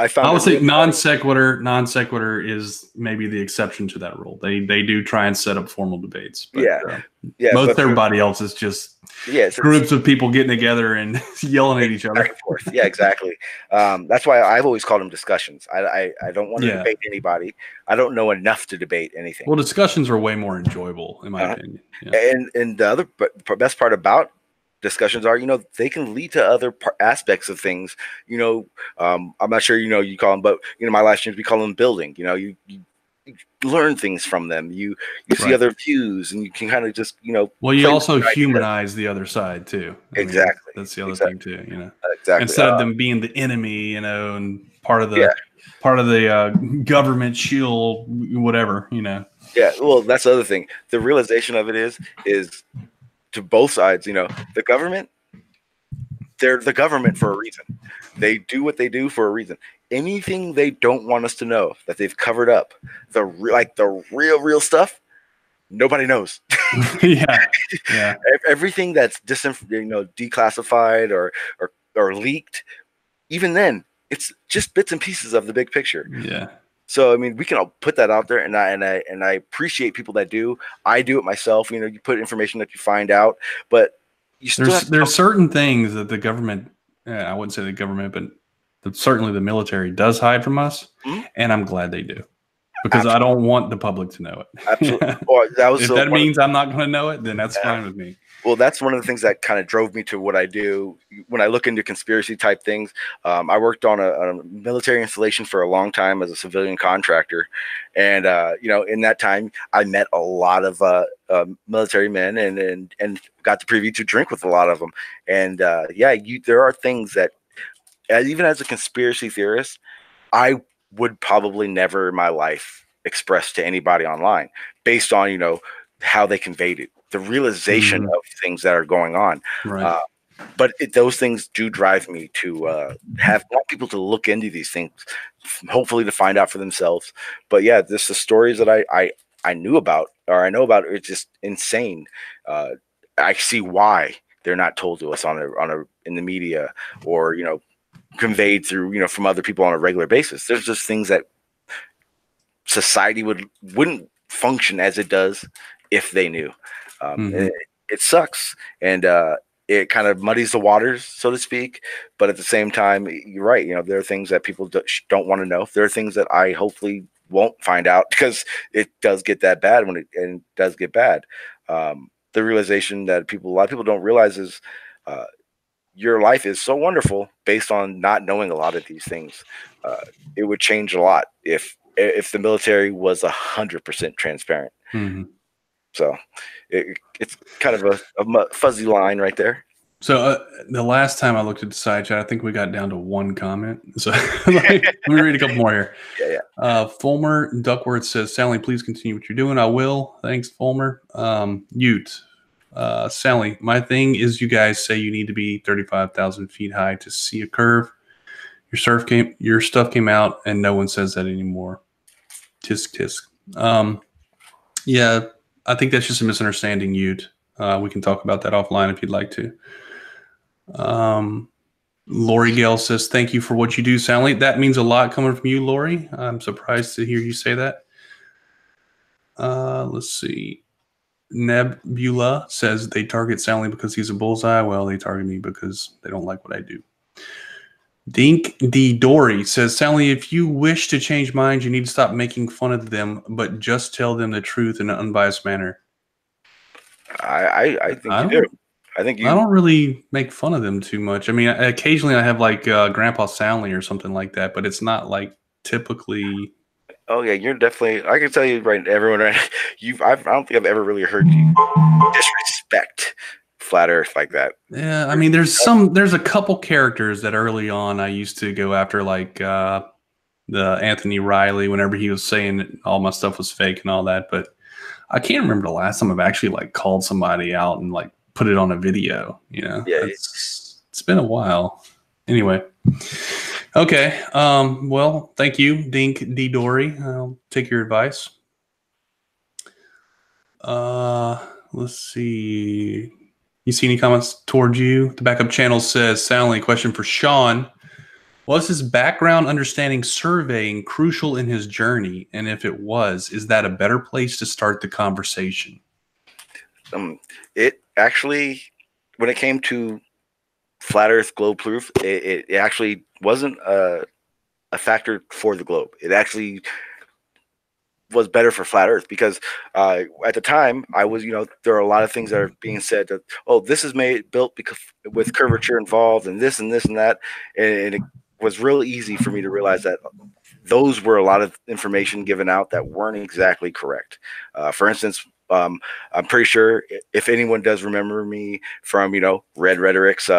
found. I would say non sequitur is maybe the exception to that rule. They do try and set up formal debates. But, most everybody else is just groups of people getting together and yelling at each other. Back and forth. Yeah, exactly. That's why I've always called them discussions. I don't want to debate anybody. I don't know enough to debate anything. Well, discussions are way more enjoyable, in my opinion. Yeah. And the other best part about discussions are, they can lead to other aspects of things. I'm not sure you call them, but my live streams, we call them building. You learn things from them. You see other views, and you can kind of just Well, you also humanize the other side too. Exactly. That's the other thing too. Exactly. Instead of them being the enemy, and part of the part of the government shield, whatever, Yeah, well, that's the other thing. The realization of it is to both sides. The government, they're the government for a reason. They do what they do for a reason. Anything they don't want us to know that they've covered up, the real stuff, nobody knows. Yeah. Everything that's declassified or leaked, even then, it's just bits and pieces of the big picture. Yeah. So I mean, we can all put that out there, and I appreciate people that do. I do it myself. You put information that you find out, but you still there's certain things that the government, I wouldn't say the government, but certainly the military does hide from us, and I'm glad they do, because I don't want the public to know it. Absolutely. If that means I'm not going to know it, then that's fine with me. Well, that's one of the things that kind of drove me to what I do when I look into conspiracy type things. I worked on a military installation for a long time as a civilian contractor. And, in that time, I met a lot of military men and got the privy to drink with a lot of them. And there are things that, even as a conspiracy theorist, I would probably never in my life express to anybody online based on, how they conveyed it. The realization of things that are going on. Right. But those things do drive me to want people to look into these things, hopefully to find out for themselves. But yeah, the stories that I knew about, or I know about, it's just insane. I see why they're not told to us in the media, or conveyed through from other people on a regular basis. There's just things that society wouldn't function as it does if they knew. It sucks, and it kind of muddies the waters, so to speak. But at the same time, you're right. There are things that people don't want to know. There are things that I hopefully won't find out, because it does get that bad and it does get bad. The realization that a lot of people don't realize is your life is so wonderful based on not knowing a lot of these things. It would change a lot if the military was 100% transparent. So it's kind of a fuzzy line right there. So the last time I looked at the side chat, I think we got down to one comment. So let me read a couple more here. Yeah. Fulmer Duckworth says, Sally, please continue what you're doing. I will. Thanks, Fulmer. Ute. Sally, my thing is, you guys say you need to be 35,000 feet high to see a curve. Your stuff came out, and no one says that anymore. Tisk tisk. Yeah, I think that's just a misunderstanding, Ute. We can talk about that offline if you'd like to. Lori Gale says, thank you for what you do, Sally. That means a lot coming from you, Lori. I'm surprised to hear you say that. Let's see. Nebula says they target Sally because he's a bullseye. Well, they target me because they don't like what I do. Dink D. Dory says, Sally, if you wish to change minds, you need to stop making fun of them, but just tell them the truth in an unbiased manner. I think you do. I don't really make fun of them too much. I mean, occasionally I have like Grandpa Sally or something like that, but it's not like typically. Oh yeah, you're definitely. I can tell you right, everyone. Right, I don't think I've ever really heard you disrespect Flat Earth like that. Yeah, I mean, there's a couple characters that early on I used to go after, like the Anthony Riley, whenever he was saying that all my stuff was fake and all that. But I can't remember the last time I've actually like called somebody out and like put it on a video. Yeah, it's been a while. Anyway. Okay. Well, thank you, Dink D. Dory. I'll take your advice. Let's see. You see any comments towards you? The backup channel says, Sally, question for Sean. Was his background understanding surveying crucial in his journey? And if it was, is that a better place to start the conversation? It actually, when it came to Flat Earth globe proof, it actually wasn't a factor for the globe. It actually was better for Flat Earth, because at the time I was, there are a lot of things that are being said that, oh, this is built because with curvature involved and this and this and that, and it was real easy for me to realize that those were a lot of information given out that weren't exactly correct. For instance, I'm pretty sure if anyone does remember me from, Red Rhetoric's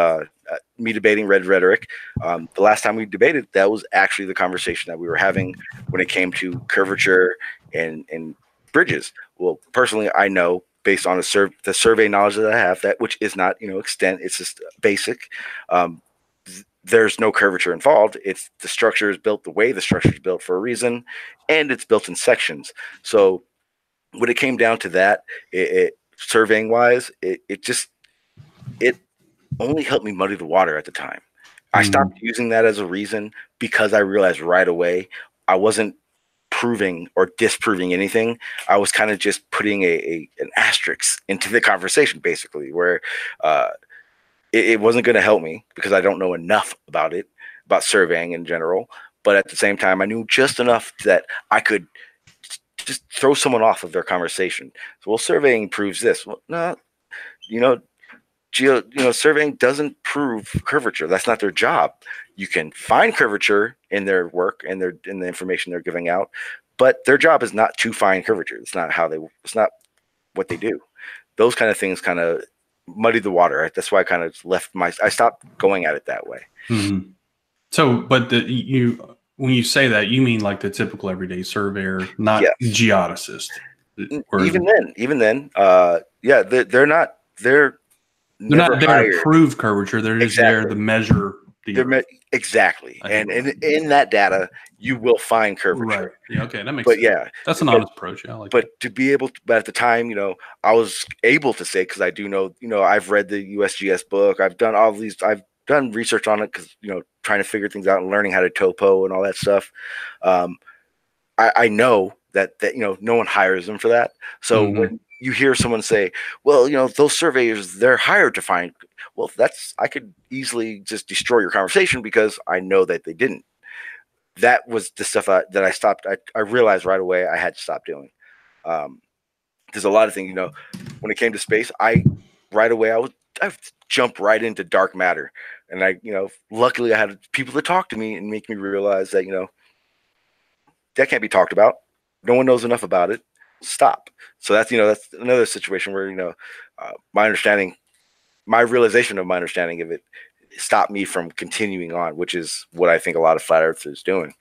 me debating red rhetoric. The last time we debated, that was actually the conversation that we were having when it came to curvature and bridges. Well, personally, I know based on the survey knowledge that I have, that which is not extent, it's just basic. There's no curvature involved. It's the structure is built the way the structure is built for a reason, and it's built in sections. So when it came down to that, surveying wise, it only helped me muddy the water at the time. I stopped using that as a reason because I realized right away I wasn't proving or disproving anything. I was kind of just putting an asterisk into the conversation, basically, where it wasn't going to help me because I don't know enough about surveying in general. But at the same time, I knew just enough that I could just throw someone off of their conversation. So, well, surveying proves this. Well, no, you know, surveying doesn't prove curvature. That's not their job. You can find curvature in their work and in the information they're giving out, but their job is not to find curvature. It's not what they do. Those kind of things kind of muddy the water. Right? That's why I kind of I stopped going at it that way. Mm-hmm. So, but when you say that, you mean like the typical everyday surveyor, not geodesist. Even then, yeah, they're not there to prove curvature. They're just there to measure exactly. And in that data, you will find curvature. Right. Yeah. Okay. That makes sense. Yeah, that's an honest approach. Yeah, I like but that. To be able to, but at the time, I was able to say, because I do know, I've read the USGS book. I've done all these. I've done research on it because, trying to figure things out and learning how to topo and all that stuff. I know that no one hires them for that. So when you hear someone say, well, those surveyors, they're hired to find, well, I could easily just destroy your conversation because I know that they didn't. That was the stuff that I stopped. I realized right away I had to stop doing. There's a lot of things, when it came to space, right away I jumped right into dark matter. And luckily I had people to talk to me and make me realize that, that can't be talked about. No one knows enough about it. Stop. So that's another situation where, my realization of my understanding of it stopped me from continuing on, which is what I think a lot of flat earthers doing.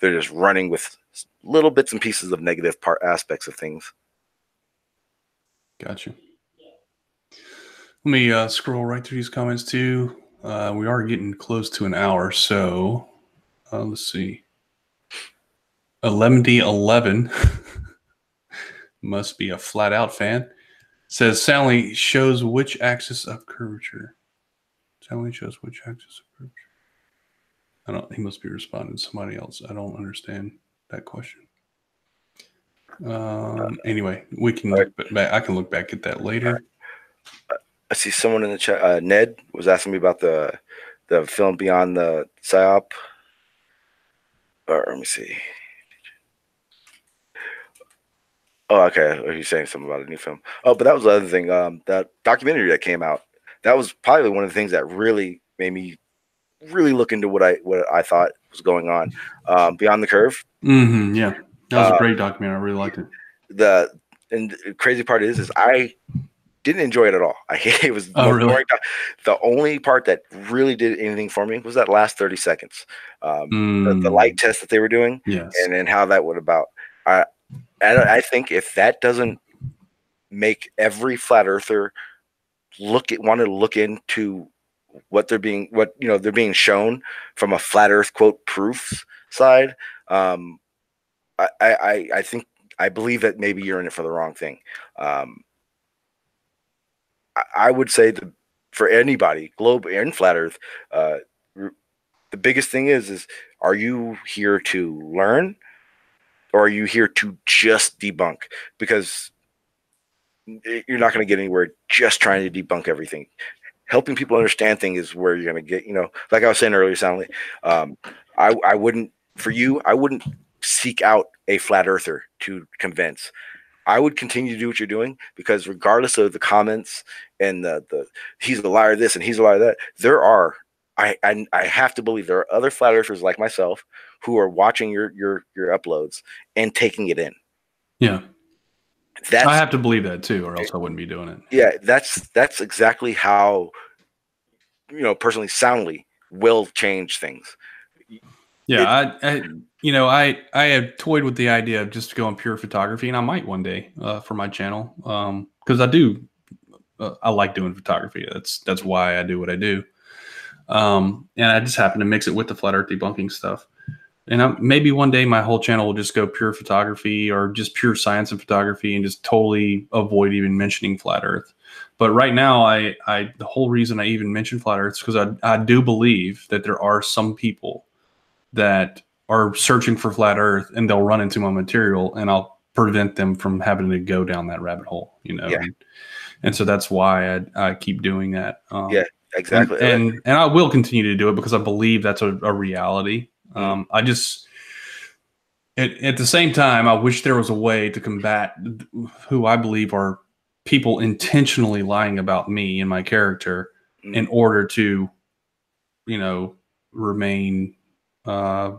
They're just running with little bits and pieces of negative aspects of things. Gotcha. Let me scroll right through these comments too. We are getting close to an hour, so let's see. 11D11 must be a flat out fan. Says Sally shows which axis of curvature. Sally shows which axis of curvature. He must be responding to somebody else. I don't understand that question. Anyway, we can look back. I can look back at that later. I see someone in the chat. Ned was asking me about the film Beyond the Psyop. Or let me see. Oh, okay. He's saying something about a new film. Oh, but that was the other thing. That documentary that came out. That was probably one of the things that really made me really look into what I thought was going on. Beyond the Curve. Mm-hmm, yeah, that was a great documentary. I really liked it. The crazy part is I didn't enjoy it at all. It was really? The only part that really did anything for me was that last 30 seconds. The light test that they were doing, yes, and how that went about. I think if that doesn't make every flat earther want to look into what they're being shown from a flat earth quote proofs side, I think I believe that maybe you're in it for the wrong thing. I would say for anybody, globe and flat earth, the biggest thing is are you here to learn? Or are you here to just debunk? Because you're not going to get anywhere just trying to debunk everything. Helping people understand things is where you're going to get, like I was saying earlier, Stanley, I wouldn't seek out a flat earther to convince. I would continue to do what you're doing because regardless of the comments and the he's a liar this and he's a liar that, there are, I have to believe there are other flat earthers like myself who are watching your uploads and taking it in. Yeah. I have to believe that too, or else I wouldn't be doing it. Yeah, that's exactly how personally soundly will change things. Yeah, I have toyed with the idea of just going pure photography, and I might one day for my channel, because I like doing photography. That's why I do what I do. And I just happen to mix it with the flat Earth debunking stuff. And maybe one day my whole channel will just go pure photography or just pure science and photography, and just totally avoid even mentioning flat Earth. But right now, the whole reason I even mention flat Earth is because I do believe that there are some people that are searching for flat Earth, and they'll run into my material, and I'll prevent them from having to go down that rabbit hole. Yeah. And so that's why I keep doing that. Yeah, exactly. And I will continue to do it because I believe that's a reality. I just at the same time, I wish there was a way to combat who I believe are people intentionally lying about me and my character in order to, remain uh,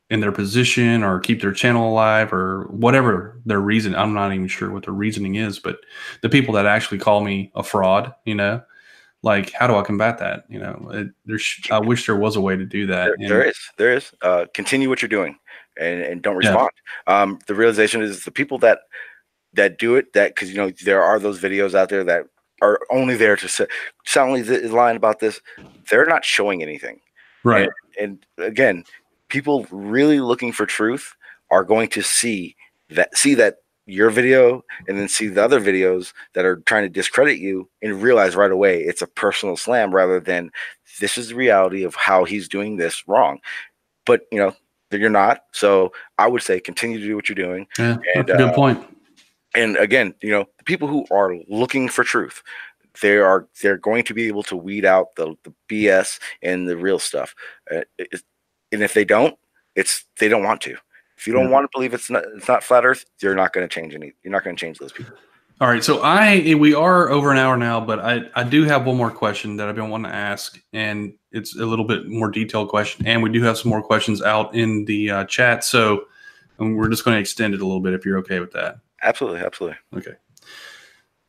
in their position or keep their channel alive or whatever their reason. I'm not even sure what their reasoning is, but the people that actually call me a fraud, like, how do I combat that? I wish there was a way to do that. There is. Continue what you're doing, and don't respond. Yeah. The realization is the people that do it, that because there are those videos out there that are only there to say soundly lying about this. They're not showing anything, right? And again, people really looking for truth are going to see that your video and then see the other videos that are trying to discredit you and realize right away it's a personal slam rather than this is the reality of how he's doing this wrong. But you're not. So I would say continue to do what you're doing. Yeah, that's a good point. And again, the people who are looking for truth, they're going to be able to weed out the BS and the real stuff. And if they don't, they don't want to. If you don't want to believe it's not flat Earth, you're not going to change You're not going to change those people. All right, so we are over an hour now, but I do have one more question that I've been wanting to ask, and it's a little bit more detailed question, and we do have some more questions out in the chat, so we're just going to extend it a little bit if you're okay with that. Absolutely, absolutely. Okay.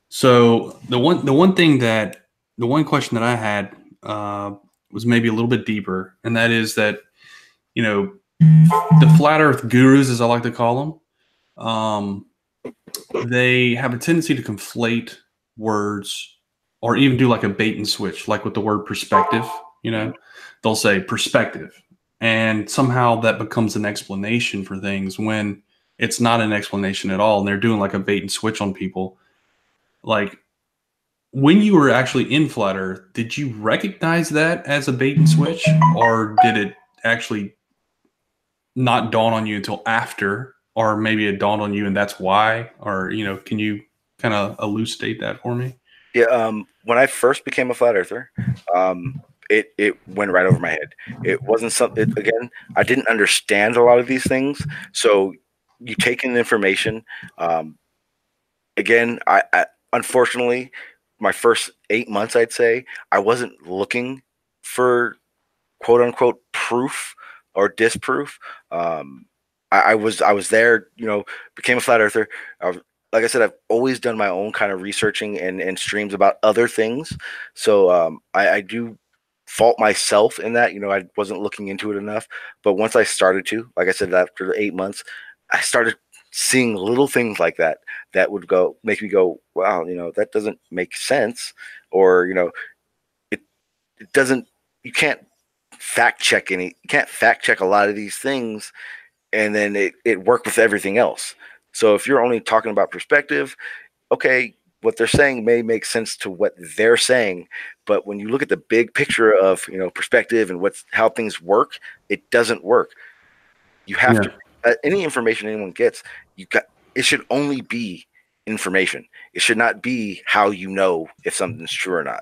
So the one question that I had was maybe a little bit deeper, and that is that the flat Earth gurus, as I like to call them, they have a tendency to conflate words or even do like a bait and switch, like with the word perspective. They'll say perspective, and somehow that becomes an explanation for things when it's not an explanation at all, and they're doing like a bait and switch on people. Like, when you were actually in flat Earth, did you recognize that as a bait and switch, or did it actually not dawn on you until after, or maybe it dawned on you and that's why? Or can you kind of elucidate that for me? Yeah. When I first became a flat earther, it went right over my head. It wasn't something. Again, I didn't understand a lot of these things. So you take in the information. Again, I unfortunately, my first 8 months, I'd say, I wasn't looking for quote unquote proof or disproof. I was there, became a flat earther. Like I said, I've always done my own kind of researching and streams about other things. So I do fault myself in that. I wasn't looking into it enough. But once I started to, like I said, after 8 months, I started seeing little things like that would make me go, wow, that doesn't make sense. Or, it doesn't, you can't fact check a lot of these things and then it work with everything else. So if you're only talking about perspective, okay, what they're saying may make sense to what they're saying, but when you look at the big picture of perspective and how things work, it doesn't work. You have to any information anyone gets, it should only be information. It should not be how if something's true or not.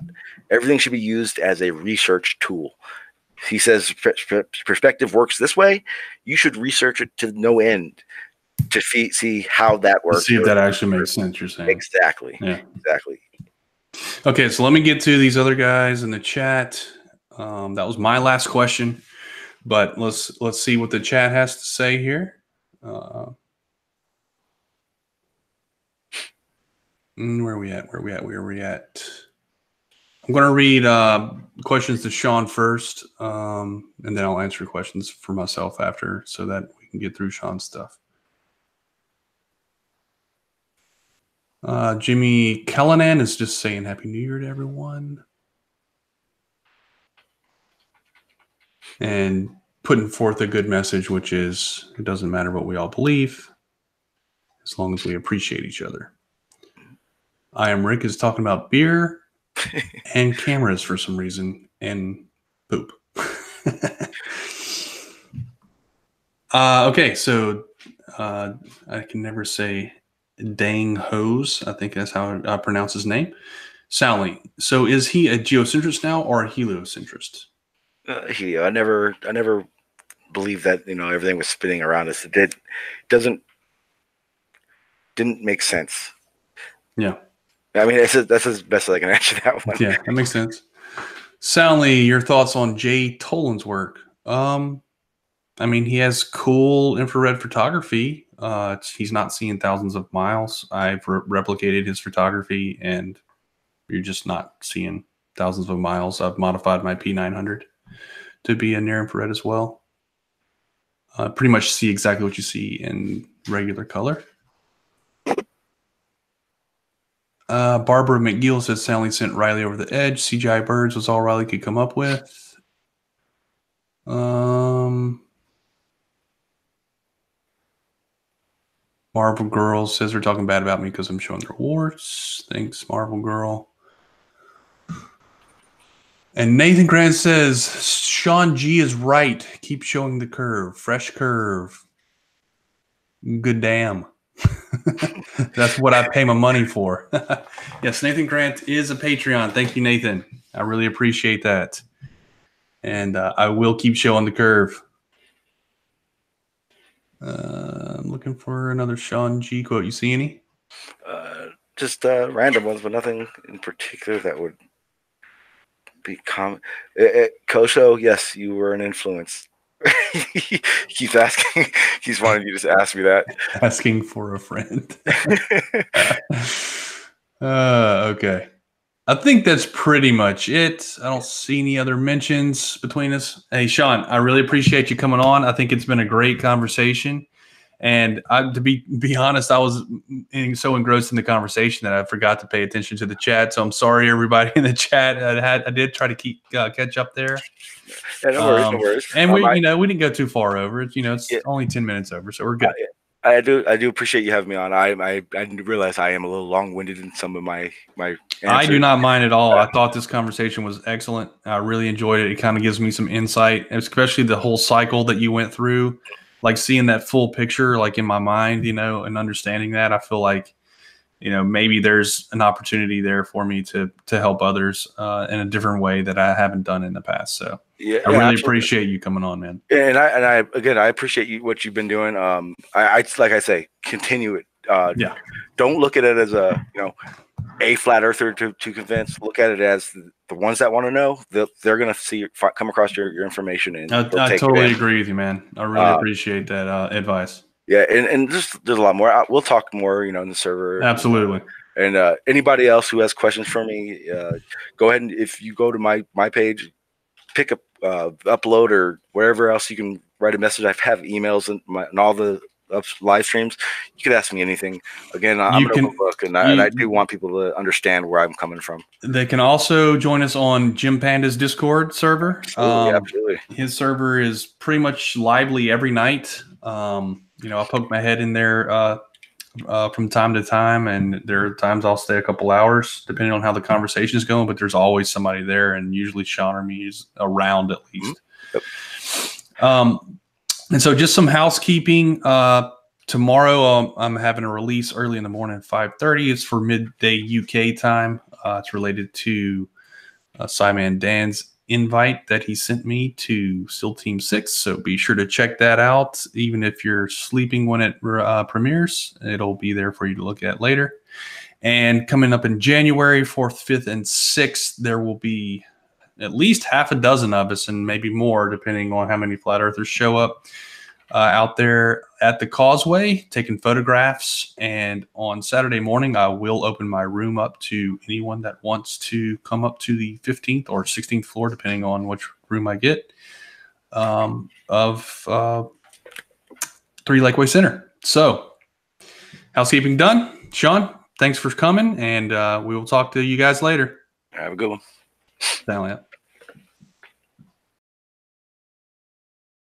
Everything should be used as a research tool. He says perspective works this way. You should research it to no end to see how that works. See if that actually makes sense, you're saying. Exactly. Yeah. Exactly. Okay, so let me get to these other guys in the chat. That was my last question, but let's see what the chat has to say here. Where are we at? I'm going to read questions to Sean first, and then I'll answer questions for myself after so that we can get through Sean's stuff. Jimmy Callanan is just saying Happy New Year to everyone. And putting forth a good message, which is it doesn't matter what we all believe as long as we appreciate each other. I Am Rick is talking about beer and cameras for some reason and poop. Okay, so I can never say Dang Hose. I think that's how I pronounce his name. Sally. So is he a geocentrist now or a heliocentrist? I never believed that everything was spinning around us. It didn't make sense. Yeah. I mean, that's as best I can answer that one. Yeah, that makes sense. Sally, your thoughts on Jay Tolan's work? I mean, he has cool infrared photography. He's not seeing thousands of miles. I've replicated his photography, and you're just not seeing thousands of miles. I've modified my P900 to be a near infrared as well. Pretty much see exactly what you see in regular color. Barbara McGill says Sally sent Riley over the edge. CGI birds was all Riley could come up with. Marvel Girl says they're talking bad about me because I'm showing their warts. Thanks, Marvel Girl. And Nathan Grant says Sean G is right. Keep showing the curve. Fresh curve. Good damn. That's what I pay my money for. Yes, Nathan Grant is a Patreon. Thank you, Nathan. I really appreciate that. And I will keep showing the curve. I'm looking for another Sean G quote. You see any? Just random ones, but nothing in particular that would be common. Kosho, yes, you were an influence. He's asking. He's wanting you to just ask me that. Asking for a friend. Okay. I think that's pretty much it. I don't see any other mentions between us. Hey, Sean, I really appreciate you coming on. I think it's been a great conversation. And to be honest, I was so engrossed in the conversation that I forgot to pay attention to the chat. So I'm sorry, everybody in the chat. I did try to catch up there. Yeah, no worries, no worries. And we didn't go too far over it. It's only 10 minutes over, so we're good. I do appreciate you having me on. I realize I am a little long-winded in some of my answers. I do not mind at all. I thought this conversation was excellent. I really enjoyed it. It kind of gives me some insight, especially the whole cycle that you went through, like seeing that full picture, like in my mind, and understanding that. I feel like, maybe there's an opportunity there for me to help others in a different way that I haven't done in the past. So I really appreciate you coming on, man. And I appreciate what you've been doing. I like I say, continue it. Don't look at it as a flat earther to convince. Look at it as the ones that want to know. They're going to come across your information, and I totally agree with you, man. I really appreciate that advice. Yeah, and there's a lot more. We'll talk more, in the server. Absolutely. And anybody else who has questions for me, go ahead and if you go to my page, pick up upload or wherever else you can write a message. I have emails and all the live streams. You could ask me anything. Again, I'm an open book, and I do want people to understand where I'm coming from. They can also join us on Jim Panda's Discord server. Absolutely. His server is pretty much lively every night. I'll poke my head in there from time to time, and there are times I'll stay a couple hours depending on how the conversation is going, but there's always somebody there, and usually Sean or me is around at least. Yep. And so just some housekeeping. Tomorrow I'm having a release early in the morning at 5:30. It's for midday UK time. It's related to Simon Dan's invite that he sent me to SEAL Team 6. So be sure to check that out. Even if you're sleeping when it premieres, it'll be there for you to look at later. And coming up in January 4th, 5th, and 6th, there will be at least half a dozen of us and maybe more, depending on how many flat earthers show up. out there at the causeway taking photographs. And on Saturday morning, I will open my room up to anyone that wants to come up to the 15th or 16th floor, depending on which room I get, of 3 Lakeway Center. So, housekeeping done. Sean, thanks for coming, and we will talk to you guys later. Have a good one. Sound like that.